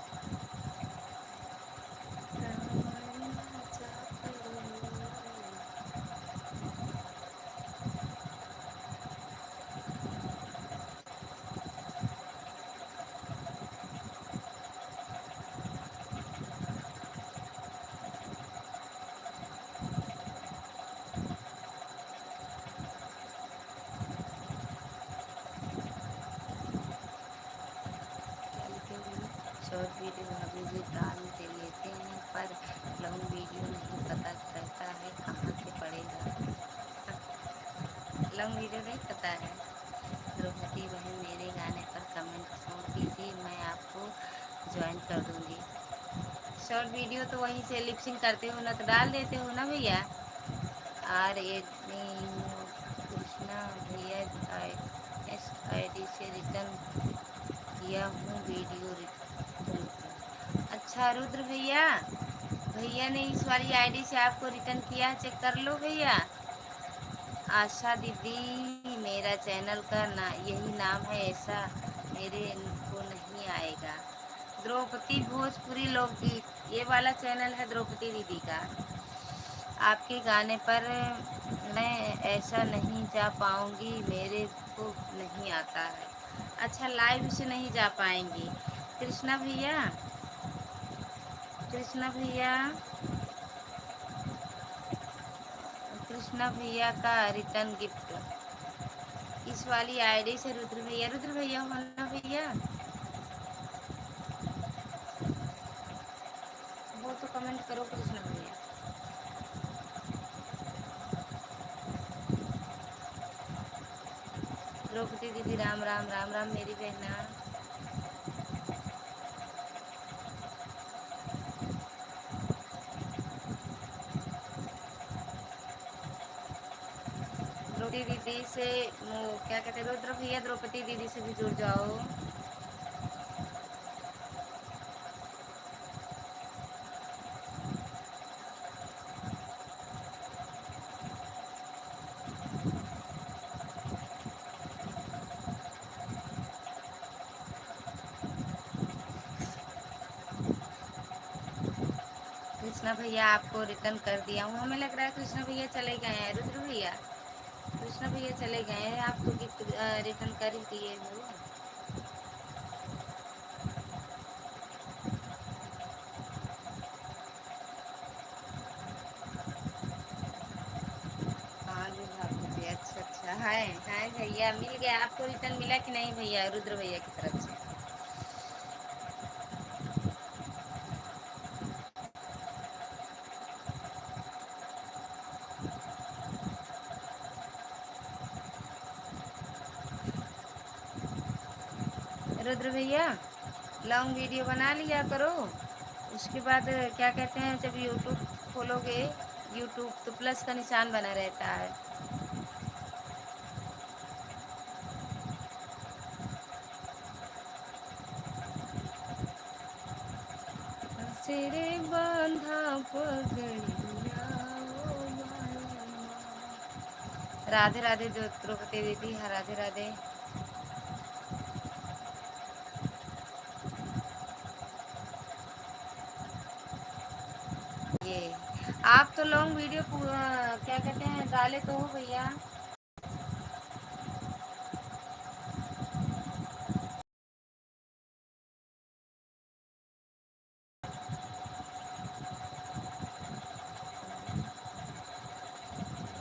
शॉर्ट वीडियो भाभी जी डाल दे लेते हैं, पर लॉन्ग वीडियो नहीं पता रहता है कहाँ से पड़ेगा। लॉन्ग वीडियो नहीं पता है। द्रौपदी बहन मेरे गाने पर कमेंट छोड़ दीजिए, मैं आपको ज्वाइन कर दूंगी। शॉर्ट वीडियो तो वहीं से लिपसिंग करते हो ना, तो डाल देते हो ना भैया। आर ए कृष्णा भैया इस आईडी से रिटर्न किया हूँ वीडियो रिटर्न। अच्छा रुद्र भैया, भैया ने इस वाली आईडी से आपको रिटर्न किया, चेक कर लो भैया। आशा दीदी मेरा चैनल का यही नाम है, ऐसा मेरे को नहीं आएगा। द्रौपदी भोजपुरी लोकगीत, ये वाला चैनल है द्रौपदी दीदी का। आपके गाने पर मैं ऐसा नहीं जा पाऊंगी, मेरे को नहीं आता है। अच्छा, लाइव से नहीं जा पाएंगी। कृष्णा भैया, कृष्णा भैया, कृष्णा भैया का रिटर्न गिफ्ट इस वाली आईडी से। रुद्र भैया हो ना भैया, वो तो कमेंट करो कृष्णा भैया। द्रौपदी दीदी राम राम, राम राम मेरी बहना। द्रौपदी दीदी से वो क्या कहते हैं, रुद्र भैया द्रौपदी दीदी से भी जुड़ जाओ। कृष्णा भैया आपको रिटर्न कर दिया हूँ। हमें लग रहा है कृष्णा भैया चले गए हैं। रुद्र भैया, कृष्णा भैया चले गए हैं, आपको गिफ्ट रिटर्न कर ही दिए हो। हाँ जी भाभी जी, अच्छा अच्छा है भैया, मिल गया आपको, रिटर्न मिला कि नहीं भैया रुद्र भैया की तरफ से? रुद्र भैया लॉन्ग वीडियो बना लिया करो, उसके बाद क्या कहते हैं, जब यूट्यूब खोलोगे, यूट्यूब तो प्लस का निशान बना रहता है। सिरे बांधा पगड़िया ओ माया। राधे राधे द्रौपदी दीदी, हाँ राधे राधे। ये आप तो लॉन्ग वीडियो क्या कहते हैं डाले तो हो भैया।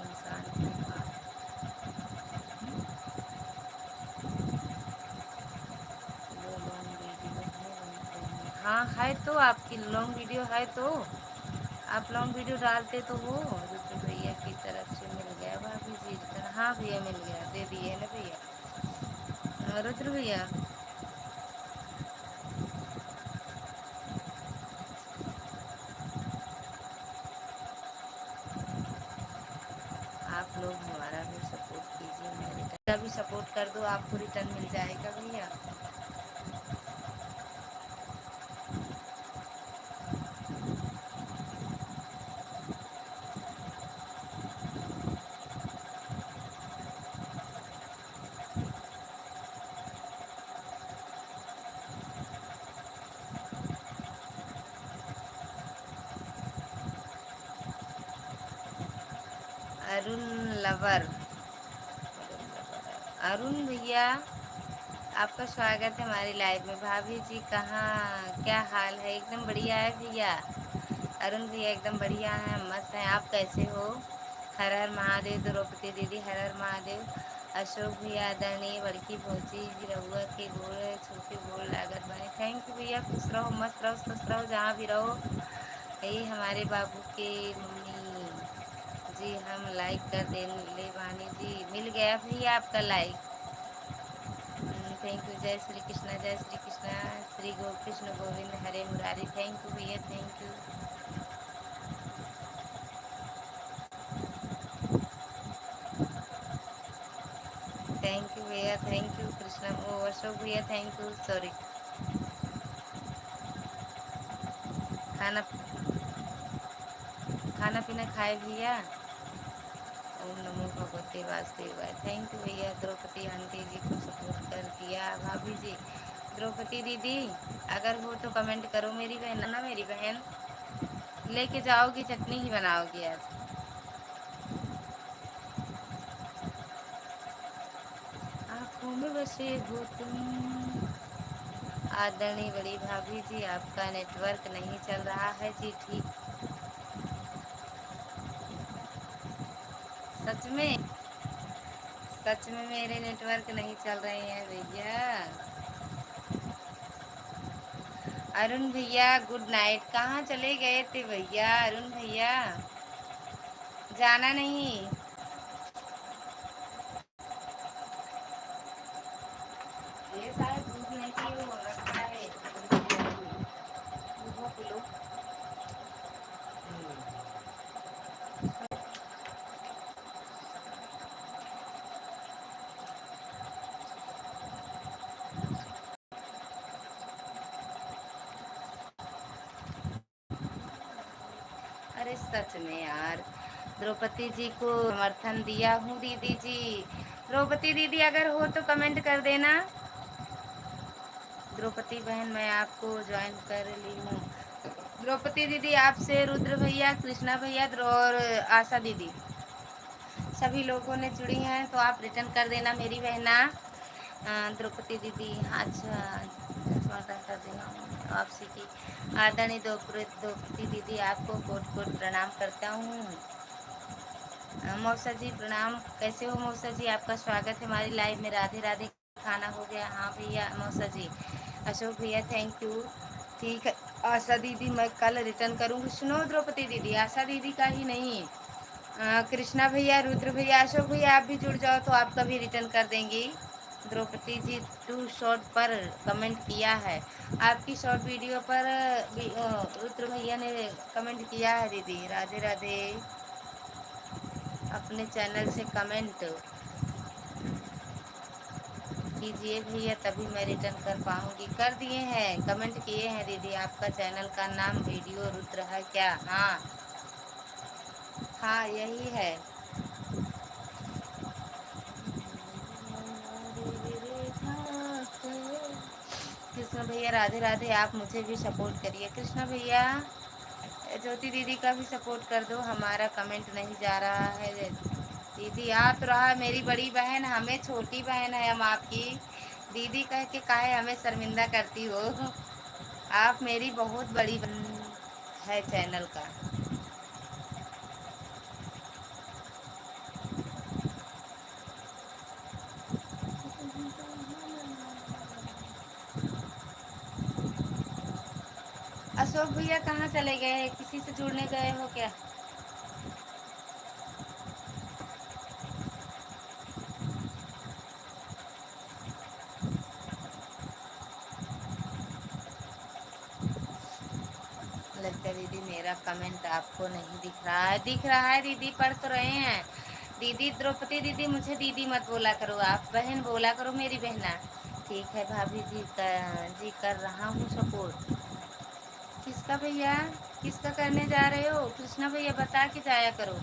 इंसान के पास वो लॉन्ग वीडियो है, हाँ है तो, आपकी लॉन्ग वीडियो है तो आप लॉन्ग वीडियो डालते तो हो। रुद्र भैया की तरफ से मिल गया भाभी जी रिटर्न, हाँ भैया मिल गया, दे दिए ना भैया। रुद्र भैया आप लोग हमारा भी सपोर्ट कीजिए, मैं रिटर्न का भी सपोर्ट कर दो, आपको रिटर्न मिल जाएगा भैया। लवर। अरुण भैया आपका स्वागत है हमारी लाइव में। भाभी जी कहाँ, क्या हाल है? एकदम बढ़िया है भैया। अरुण भैया एकदम बढ़िया हैं, मस्त हैं। आप कैसे हो? हर हर महादेव। द्रौपदी दीदी हर हर महादेव। अशोक भैया आदरणीय बड़की भौजी रहुआ के गोड़ छोटे गोड़ लागत बने। थैंक यू भैया। खुश रहो, मस्त रहो, स्वस्थ रहो, जहाँ भी रहो। यही हमारे बाबू के मम्मी जी हम लाइक कर दे ले वानी जी। मिल गया भैया आपका लाइक। Thank you. जय श्री कृष्णा, जय श्री कृष्णा। श्री गो कृष्ण गोविंद हरे मुरारी। थैंक यू भैया, थैंक यू। थैंक यू भैया, थैंक यू। कृष्णा ओ अशोक भैया थैंक यू। सॉरी। खाना खाना पीना खाए भैया? ओम नमो भगवते वासुदेवाय। थैंक यू भैया। द्रौपदी आंटी जी को सपोर्ट कर दिया। भाभी जी, द्रौपदी दीदी अगर हो तो कमेंट करो। मेरी बहन ना, मेरी बहन लेके जाओगी, चटनी ही बनाओगी आज। आँखों में बसे हो तुम। आदरणीय बड़ी भाभी जी आपका नेटवर्क नहीं चल रहा है जी। ठीक, सच में? सच में मेरे नेटवर्क नहीं चल रहे हैं भैया। अरुण भैया गुड नाइट। कहाँ चले गए थे भैया? अरुण भैया जाना नहीं? ये शायद दूध नहीं पी हो रखा है। दूध मत पिलो। अरे सच में यार, द्रौपदी जी को समर्थन दिया हूँ दीदी जी। द्रौपदी दीदी अगर हो तो कमेंट कर देना। द्रौपदी बहन मैं आपको ज्वाइन कर ली हूँ। द्रौपदी दीदी आपसे रुद्र भैया, कृष्णा भैया और आशा दीदी सभी लोगों ने जुड़ी हैं, तो आप रिटर्न कर देना मेरी बहना। द्रौपदी दीदी अच्छा समर्थन कर देना आपसे की। आदरणीय द्रौपदी दीदी आपको कोट कोट प्रणाम करता हूँ। मौसा जी प्रणाम। कैसे हो मौसा जी? आपका स्वागत है हमारी लाइव में। राधे राधे। खाना हो गया? हाँ भैया मौसा जी। अशोक भैया थैंक यू। ठीक है आशा दीदी मैं कल रिटर्न करूँगी। सुनो द्रौपदी दीदी, आशा दीदी का ही नहीं, कृष्णा भैया, रुद्र भैया, अशोक भैया आप भी जुड़ जाओ तो आपका भी रिटर्न कर देंगी। द्रौपदी जी टू शॉर्ट पर कमेंट किया है। आपकी शॉर्ट वीडियो पर रुद्र भैया ने कमेंट किया है दीदी। राधे राधे। अपने चैनल से कमेंट कीजिए भैया, तभी मैं रिटर्न कर पाऊँगी। कर दिए हैं, कमेंट किए हैं दीदी। आपका चैनल का नाम वीडियो रुद्र है क्या? हाँ हाँ यही है। कृष्ण भैया राधे राधे। आप मुझे भी सपोर्ट करिए कृष्ण भैया। ज्योति दीदी का भी सपोर्ट कर दो। हमारा कमेंट नहीं जा रहा है दीदी। आ तो रहा है मेरी बड़ी बहन, हमें छोटी बहन है हम आपकी। दीदी कह के काहे हमें शर्मिंदा करती हो? आप मेरी बहुत बड़ी बहन है चैनल का। अशोक भैया कहाँ चले गए हैं? किसी से जुड़ने गए हो क्या? लगता है दीदी मेरा कमेंट आपको नहीं दिख रहा है। दिख रहा है दीदी, पढ़ तो रहे हैं दीदी। द्रौपदी दीदी मुझे दीदी मत बोला करो, आप बहन बोला करो मेरी बहना। ठीक है भाभी जी जी कर रहा हूँ सपोर्ट। किसका भैया? किसका करने जा रहे हो? कृष्णा भैया बता के जाया करो।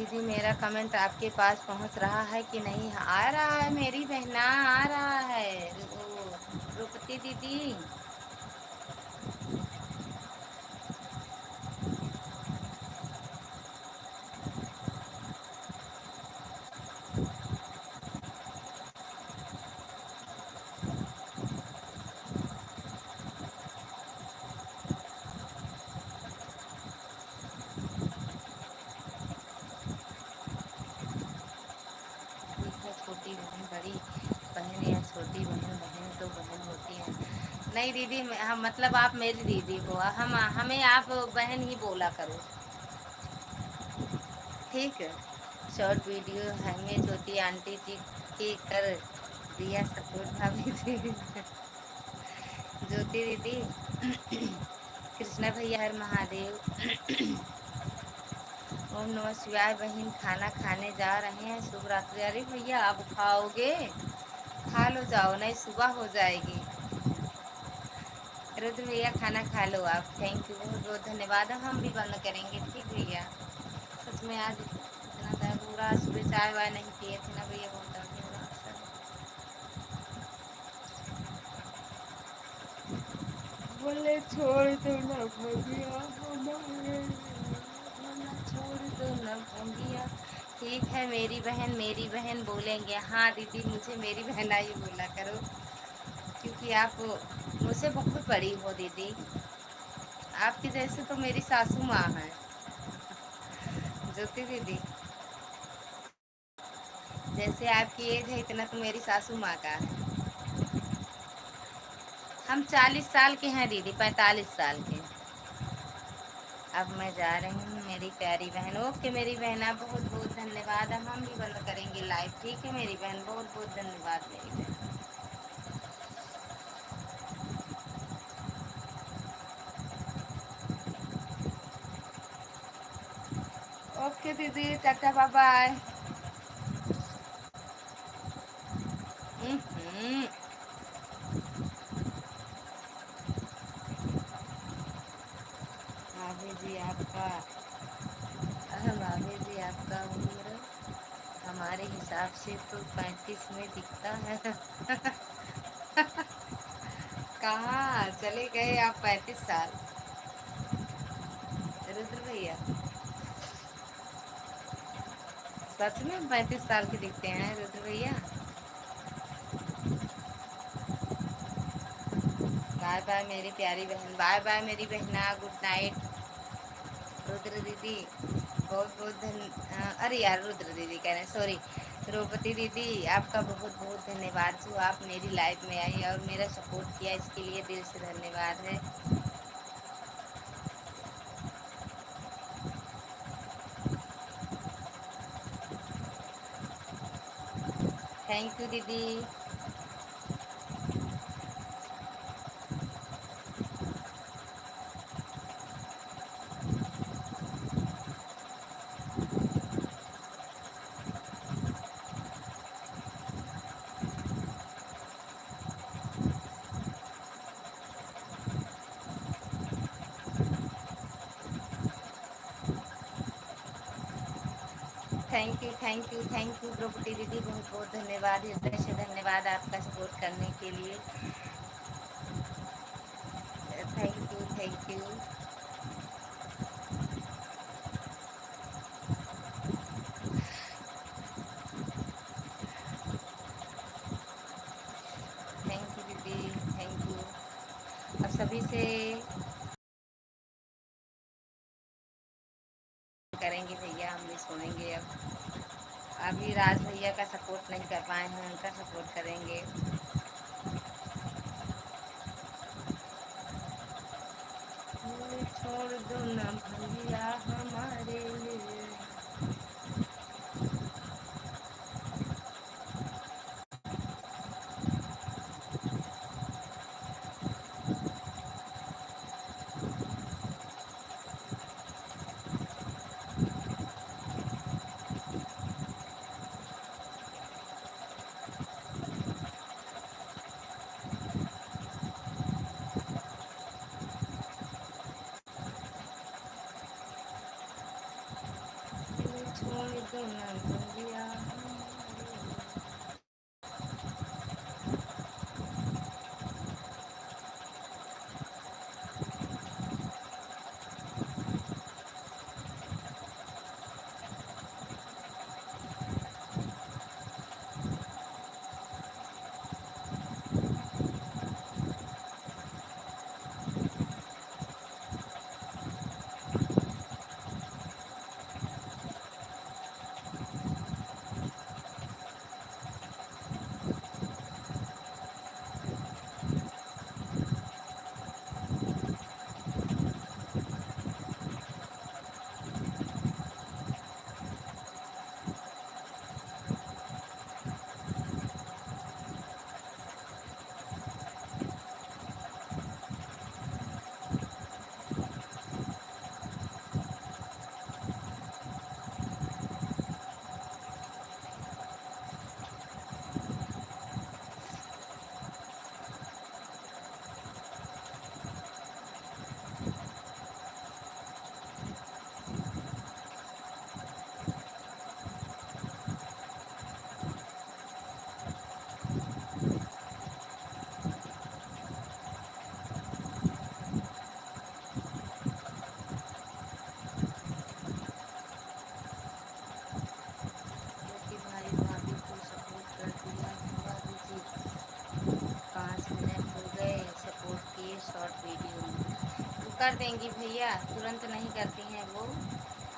दीदी मेरा कमेंट आपके पास पहुंच रहा है कि नहीं? आ रहा है मेरी बहना, आ रहा है। रुपती दीदी, ठीक है। छोटी बहन बड़ी बहन या छोटी बहन बहन तो बहन होती है। नहीं दीदी, हम मतलब आप मेरी दीदी हो, हम हमें आप बहन ही बोला करो, ठीक है। शॉर्ट वीडियो हैंगेज होती है आंटी जी की, कर दिया सपोर्ट भाभी जी। ज्योति दीदी, कृष्णा भैया, हर महादेव। ओम नमः शिवाय। बहन खाना खाने जा रहे हैं, शुभ रात्रि। अरे भैया आप खाओगे? खा लो, जाओ, नहीं सुबह हो जाएगी। रुद्र भैया खाना खा लो आप। थैंक यू, बहुत बहुत धन्यवाद। हम भी बंद करेंगे, ठीक भैया। सच में आज इतना दर्द हो रहा, सुबह चाय वाय नहीं पिए थे ना भैया, बहुत दर्द हो रहा सर। बोले छोड़ दो ना भैया हमारे, बोला छोड़ दो ना भैया। ठीक है मेरी बहन बोलेंगे। हाँ दीदी, मुझे मेरी बहना ही बोला करो, क्योंकि आप मुझसे बहुत बड़ी हो दीदी। आपकी जैसे तो मेरी सासू माँ है ज्योति दीदी। जैसे आपकी एज है, इतना तो मेरी सासू माँ का है। हम 40 साल के हैं दीदी, 45 साल के। अब मैं जा रही हूँ मेरी प्यारी बहन। ओके मेरी बहन, आप बहुत बहुत धन्यवाद। अब हम भी बंद करेंगे लाइव, ठीक है मेरी बहन, बहुत बहुत धन्यवाद मेरी बहन। ओके दीदी, टाटा बाय बाय। भाभी जी आपका, भाभी जी आपका उम्र हमारे हिसाब से तो 35 में दिखता है। कहाँ चले गए आप? 35 साल, रुद्र भैया सच में 35 साल के दिखते हैं रुद्र भैया। बाय बाय मेरी प्यारी बहन, बाय बाय मेरी बहना, गुड नाइट। रुद्र दीदी बहुत बहुत अरे यार, रुद्र दीदी कह रहे हैं, सॉरी। द्रौपदी दीदी आपका बहुत बहुत धन्यवाद, जो आप मेरी लाइफ में आई और मेरा सपोर्ट किया, इसके लिए दिल से धन्यवाद है। थैंक यू दीदी। थैंक यू द्रौपदी दीदी, बहुत बहुत धन्यवाद, हृदय से धन्यवाद आपका सपोर्ट करने के लिए। Thank you thank you. Thank you दीदी, थैंक यू। अब सभी से करेंगे भैया, हम भी सोएंगे अब। अभी राज भैया का सपोर्ट नहीं कर पाए हैं, उनका सपोर्ट करेंगे। छोड़ दो ना भैया हमारे लिए। बंगिया हमारे। ज्योति भाई भाभी को सपोर्ट कर दिया भाभी जी। 5 मिनट हो गए सपोर्ट किए शॉर्ट वीडियो में। वो कर देंगी भैया, तुरंत नहीं करती हैं वो,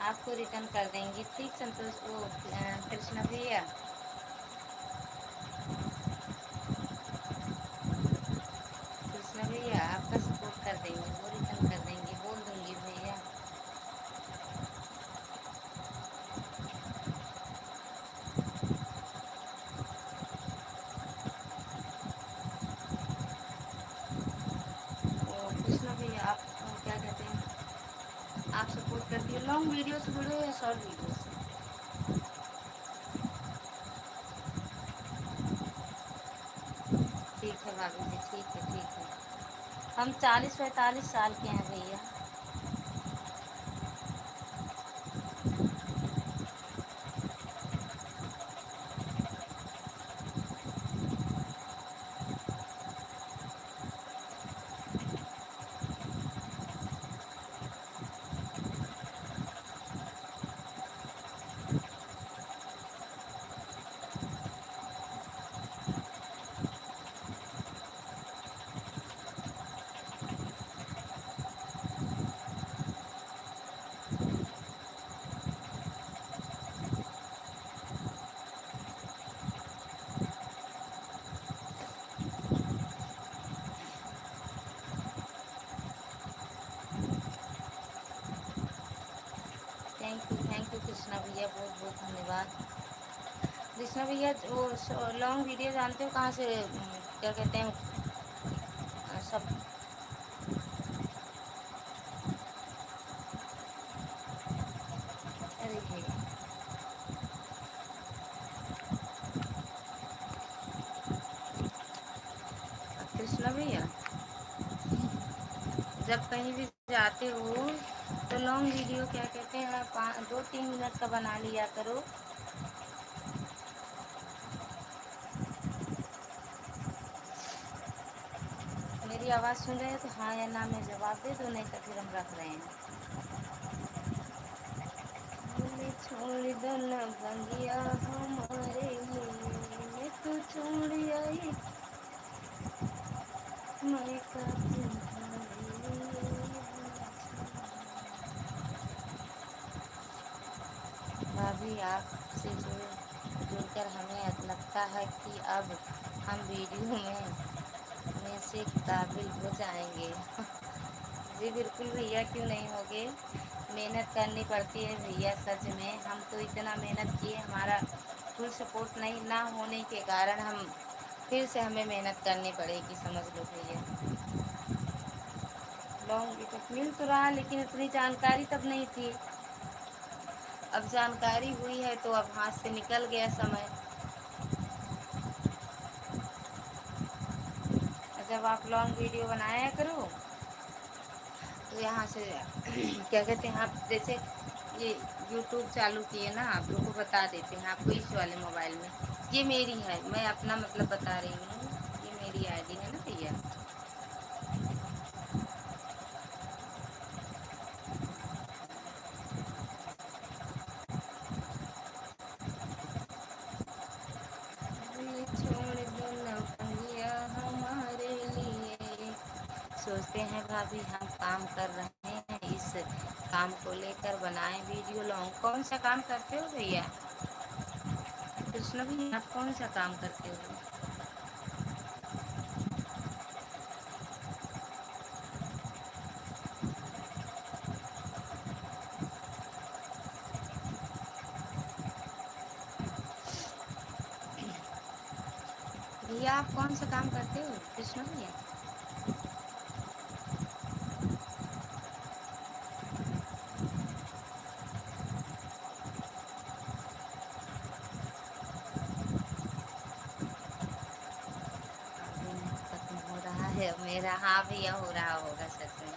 आपको रिटर्न कर देंगी। ठीक संतोष वो कृष्णा भैया, कृष्णा भैया आपका सपोर्ट कर देंगे, वो रिटर्न कर देंगी, बोल दूंगी भैया। ओ कृष्णा भैया आप क्या कहते हैं, आप सपोर्ट करती है लॉन्ग वीडियो से जुड़े या शॉर्ट वीडियो से? ठीक है भाभी जी, ठीक है ठीक है। हम 40-45 साल के हैं भैया। थैंक यू कृष्णा भैया, बहुत बहुत धन्यवाद। कृष्णा भैया वो लॉन्ग वीडियो जानते हो कहाँ से, क्या कहते हैं सब? अरे भैया कृष्णा भैया, जब कहीं भी जाते हो तो लॉन्ग वीडियो क्या कहते हैं 2-3 मिनट का बना लिया करो। मेरी आवाज़ सुन रहे हो तो हाँ या ना में जवाब दे दो, नहीं तो फिर हम रख रहे हैं। बोले छोड़ दो न बंगिया हमारे लिए, तू छोड़ आई मैं का तुम्हारे। भाभी आपसे जुड़कर हमें लगता है कि अब हम वीडियो में से काबिल हो जाएंगे। जी बिल्कुल भैया, क्यों नहीं होगे। मेहनत करनी पड़ती है भैया, सच में हम तो इतना मेहनत किए, हमारा फुल सपोर्ट नहीं ना होने के कारण हम फिर से हमें मेहनत करनी पड़ेगी, समझ लो भैया। लॉन्ग वीडियो मिल तो रहा लेकिन इतनी जानकारी तब नहीं थी, अब जानकारी हुई है तो अब हाथ से निकल गया समय। जब आप लॉन्ग वीडियो बनाया करो तो यहाँ से क्या कहते हैं आप, जैसे ये यूट्यूब चालू किए ना, आप लोग को बता देते हैं आपको इस वाले मोबाइल में। ये मेरी है, मैं अपना मतलब बता रही हूँ, ये मेरी आईडी है ना भैया। ये छोड़ दो ना भैया हमारे लिए, सोचते हैं भाभी हम काम कर रहे हैं, इस काम को लेकर बनाए वीडियो लॉन्ग। कौन सा काम करते हो भैया? कृष्ण भैया आप कौन सा काम करते हो? भैया आप कौन सा काम करते हो कृष्ण भैया? अभी नहीं खत्म हो रहा है अब मेरा। हाँ भैया हो रहा होगा सच में।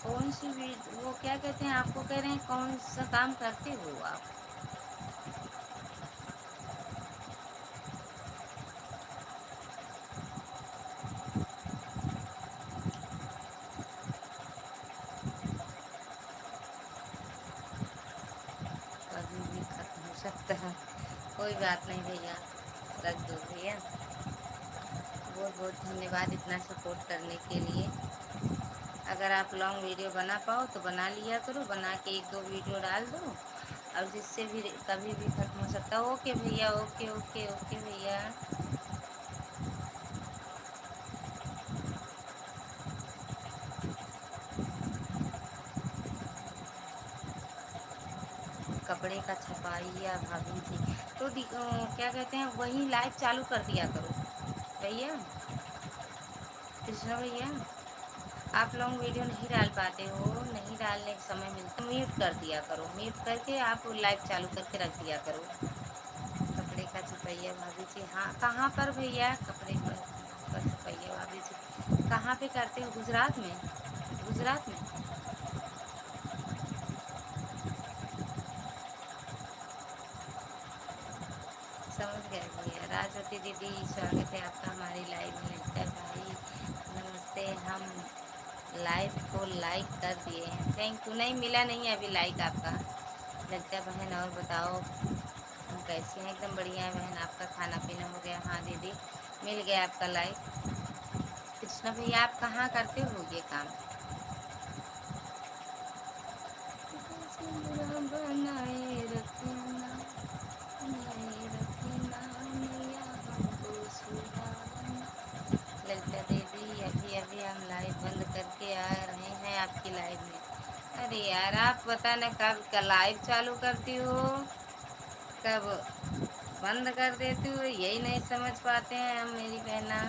कौन सी वो क्या कहते हैं, आपको कह रहे हैं कौन सा काम करते हो आप? कभी भी खत्म हो सकता है, कोई बात नहीं भैया, रख दो भैया। बहुत बहुत धन्यवाद इतना सपोर्ट करने के लिए। अगर आप लॉन्ग वीडियो बना पाओ तो बना लिया करो, बना के एक दो वीडियो डाल दो, और जिससे भी कभी भी खत्म हो सकता है। ओके भैया, ओके ओके ओके भैया। कपड़े का छपाइया भाभी जी, तो क्या कहते हैं, वही लाइव चालू कर दिया करो भैया। कृष्णा भैया आप लॉन्ग वीडियो नहीं डाल पाते हो, नहीं डालने का समय मिलता तो म्यूट कर दिया करो, म्यूट करके आप लाइव चालू करके रख दिया करो। कपड़े का छपैया भाभी जी, हाँ कहाँ पर भैया? कपड़े का छपैया भाभी जी कहाँ पे करते हो? गुजरात में? गुजरात में? समझ गए भैया। राजवती दीदी स्वागत है आपका हमारी लाइव में। लगता है भाई नमस्ते, हम लाइव को लाइक कर दिए हैं, थैंक यू। नहीं मिला नहीं है अभी लाइक आपका। लगता है बहन, और बताओ हम कैसी हैं? एकदम बढ़िया है बहन, आपका खाना पीना हो गया? हाँ दीदी मिल गया आपका लाइक। कृष्णा भैया आप कहाँ करते हो ये काम? बनाए रखना, बनाए रखना मैया हमको सुहाना। ललिता दीदी अभी अभी हम लाइव बंद करके आ रहे हैं आपकी लाइव में। अरे यार आप पता न कब का लाइव चालू करती हो, कब बंद कर देती हो, यही नहीं समझ पाते हैं हम मेरी बहना।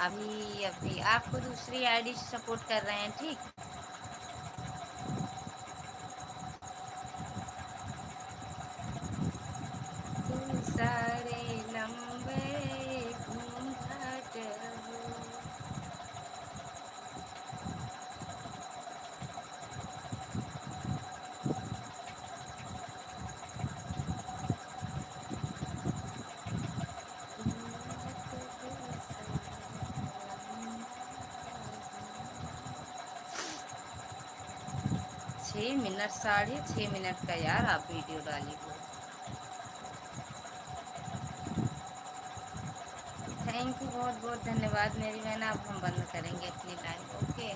अभी अभी आपको दूसरी आईडी सपोर्ट कर रहे हैं, ठीक। सारे लंबे घूंघट हो। 6 मिनट, 6.5 मिनट का यार आप वीडियो डाली हो। थैंक यू, बहुत बहुत धन्यवाद मेरी बहन। अब हम बंद करेंगे अपनी लाइव, ओके।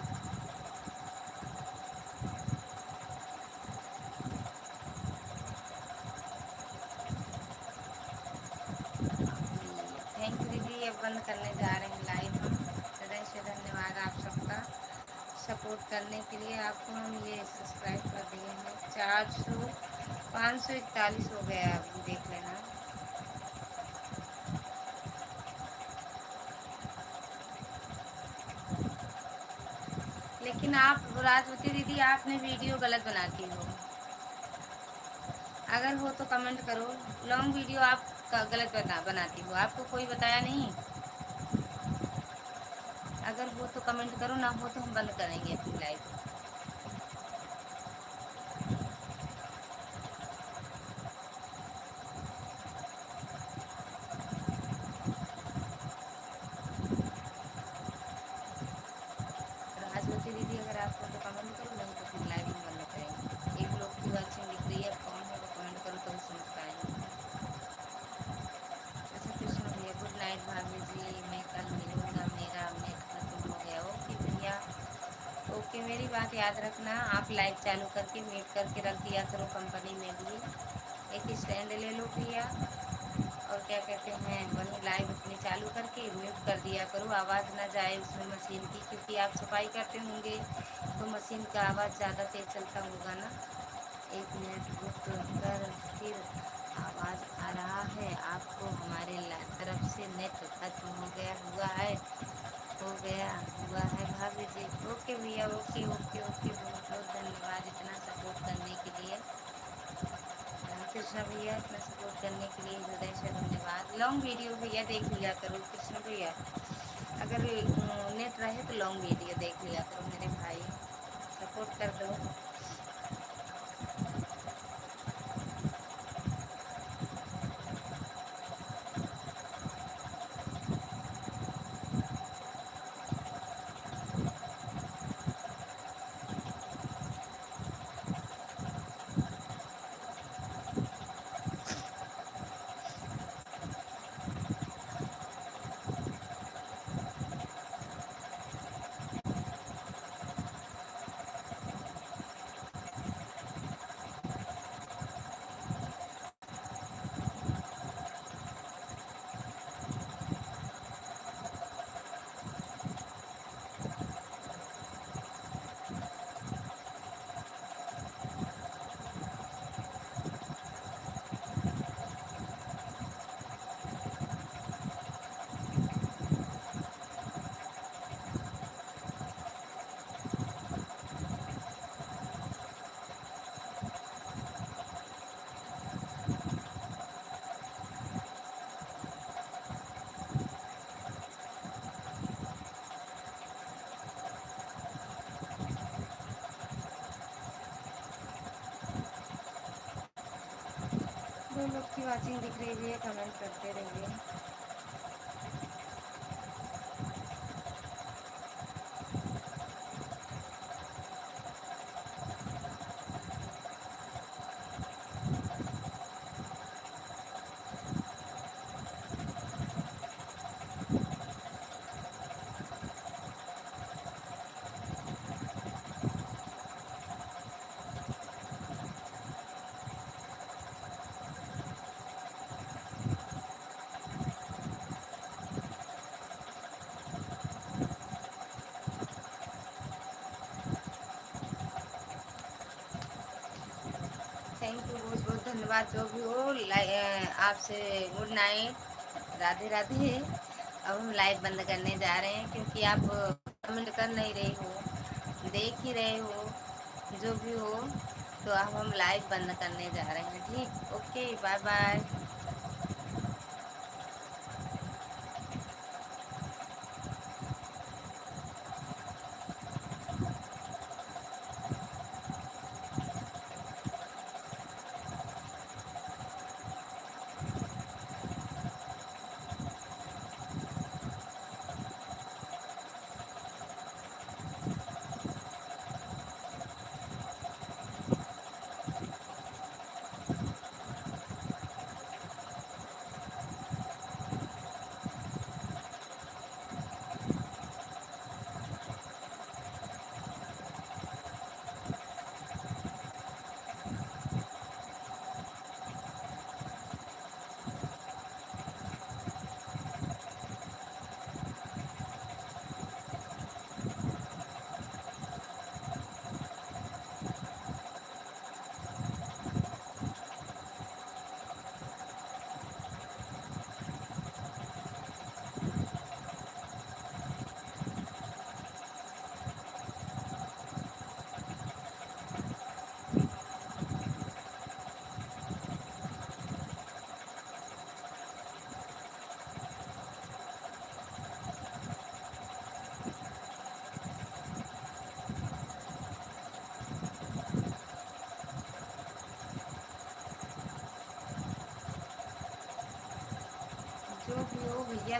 थैंक यू दीदी, अब बंद करने जा रहे हैं लाइव हम। हृदय से धन्यवाद आप सबका सपोर्ट करने के लिए। आपको हम ये सब्सक्राइब कर दिए हैं, 541 हो गया, आप देख लेना। लेकिन आप राजवती दीदी आपने वीडियो गलत बनाती हो। अगर हो तो कमेंट करो। लॉन्ग वीडियो आप गलत बनाती हो, आपको कोई बताया नहीं। अगर हो तो कमेंट करो, ना हो तो हम बंद करेंगे अपनी लाइव। राजवती दीदी अगर आप हो तो कमेंट करो, नहीं तो फिर लाइव हम बंद करेंगे। एक लोग की वाचिंग दिख रही है, कौन है वो कमेंट करो तो समझ पाएंगे। अच्छा कृष्ण भैया गुड नाइट भाभी जी, मैं कल मिलूँगा, मेरा नेट खत्म हो गया। ओके भैया, ओके। मेरी बात याद रखना, आप लाइव चालू करके म्यूट करके रख दिया करो। कंपनी में भी एक स्टैंड ले लो भैया, और क्या कहते हैं, वहीं लाइव अपनी चालू करके म्यूट कर दिया करो, आवाज़ ना जाए उसमें मशीन की, क्योंकि आप सफाई करते होंगे तो मशीन का आवाज़ ज़्यादा तेज चलता होगा ना। 1 मिनट रुक कर फिर आवाज़ आ रहा है आपको, हमारे तरफ से नेट खत्म हो गया हुआ है, हो गया हुआ है भाभी जी। ओके भैया, ओके ओके ओके, बहुत बहुत धन्यवाद इतना सपोर्ट करने के लिए। कृष्णा भैया इतना सपोर्ट करने के लिए हृदय से धन्यवाद। लॉन्ग वीडियो भैया देख लिया करो कृष्णा भैया, अगर नेट रहे तो लॉन्ग वीडियो देख लिया करो मेरे भाई, सपोर्ट कर दो। 2 लोग की वॉचिंग दिख रही है, कमेंट करते रहिए। थैंक यू, बहुत बहुत धन्यवाद जो भी हो। आपसे गुड नाइट, राधे राधे। अब हम लाइव बंद करने जा रहे हैं, क्योंकि आप कमेंट कर नहीं रहे हो, देख ही रहे हो जो भी हो, तो अब हम लाइव बंद करने जा रहे हैं। ठीक, ओके, बाय बाय।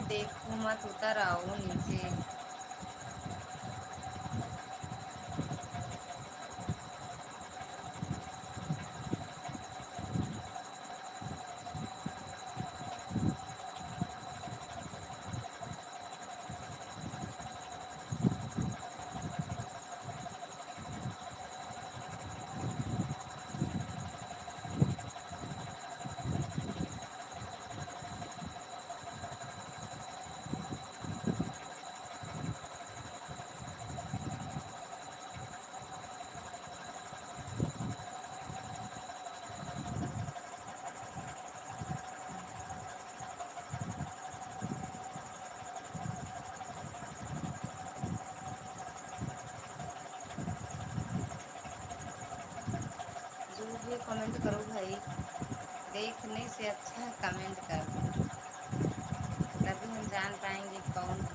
देखो मत, उतर आओ नीचे। जो भी कमेंट करो भाई, देखने से अच्छा कमेंट करो, तभी हम जान पाएंगे कौन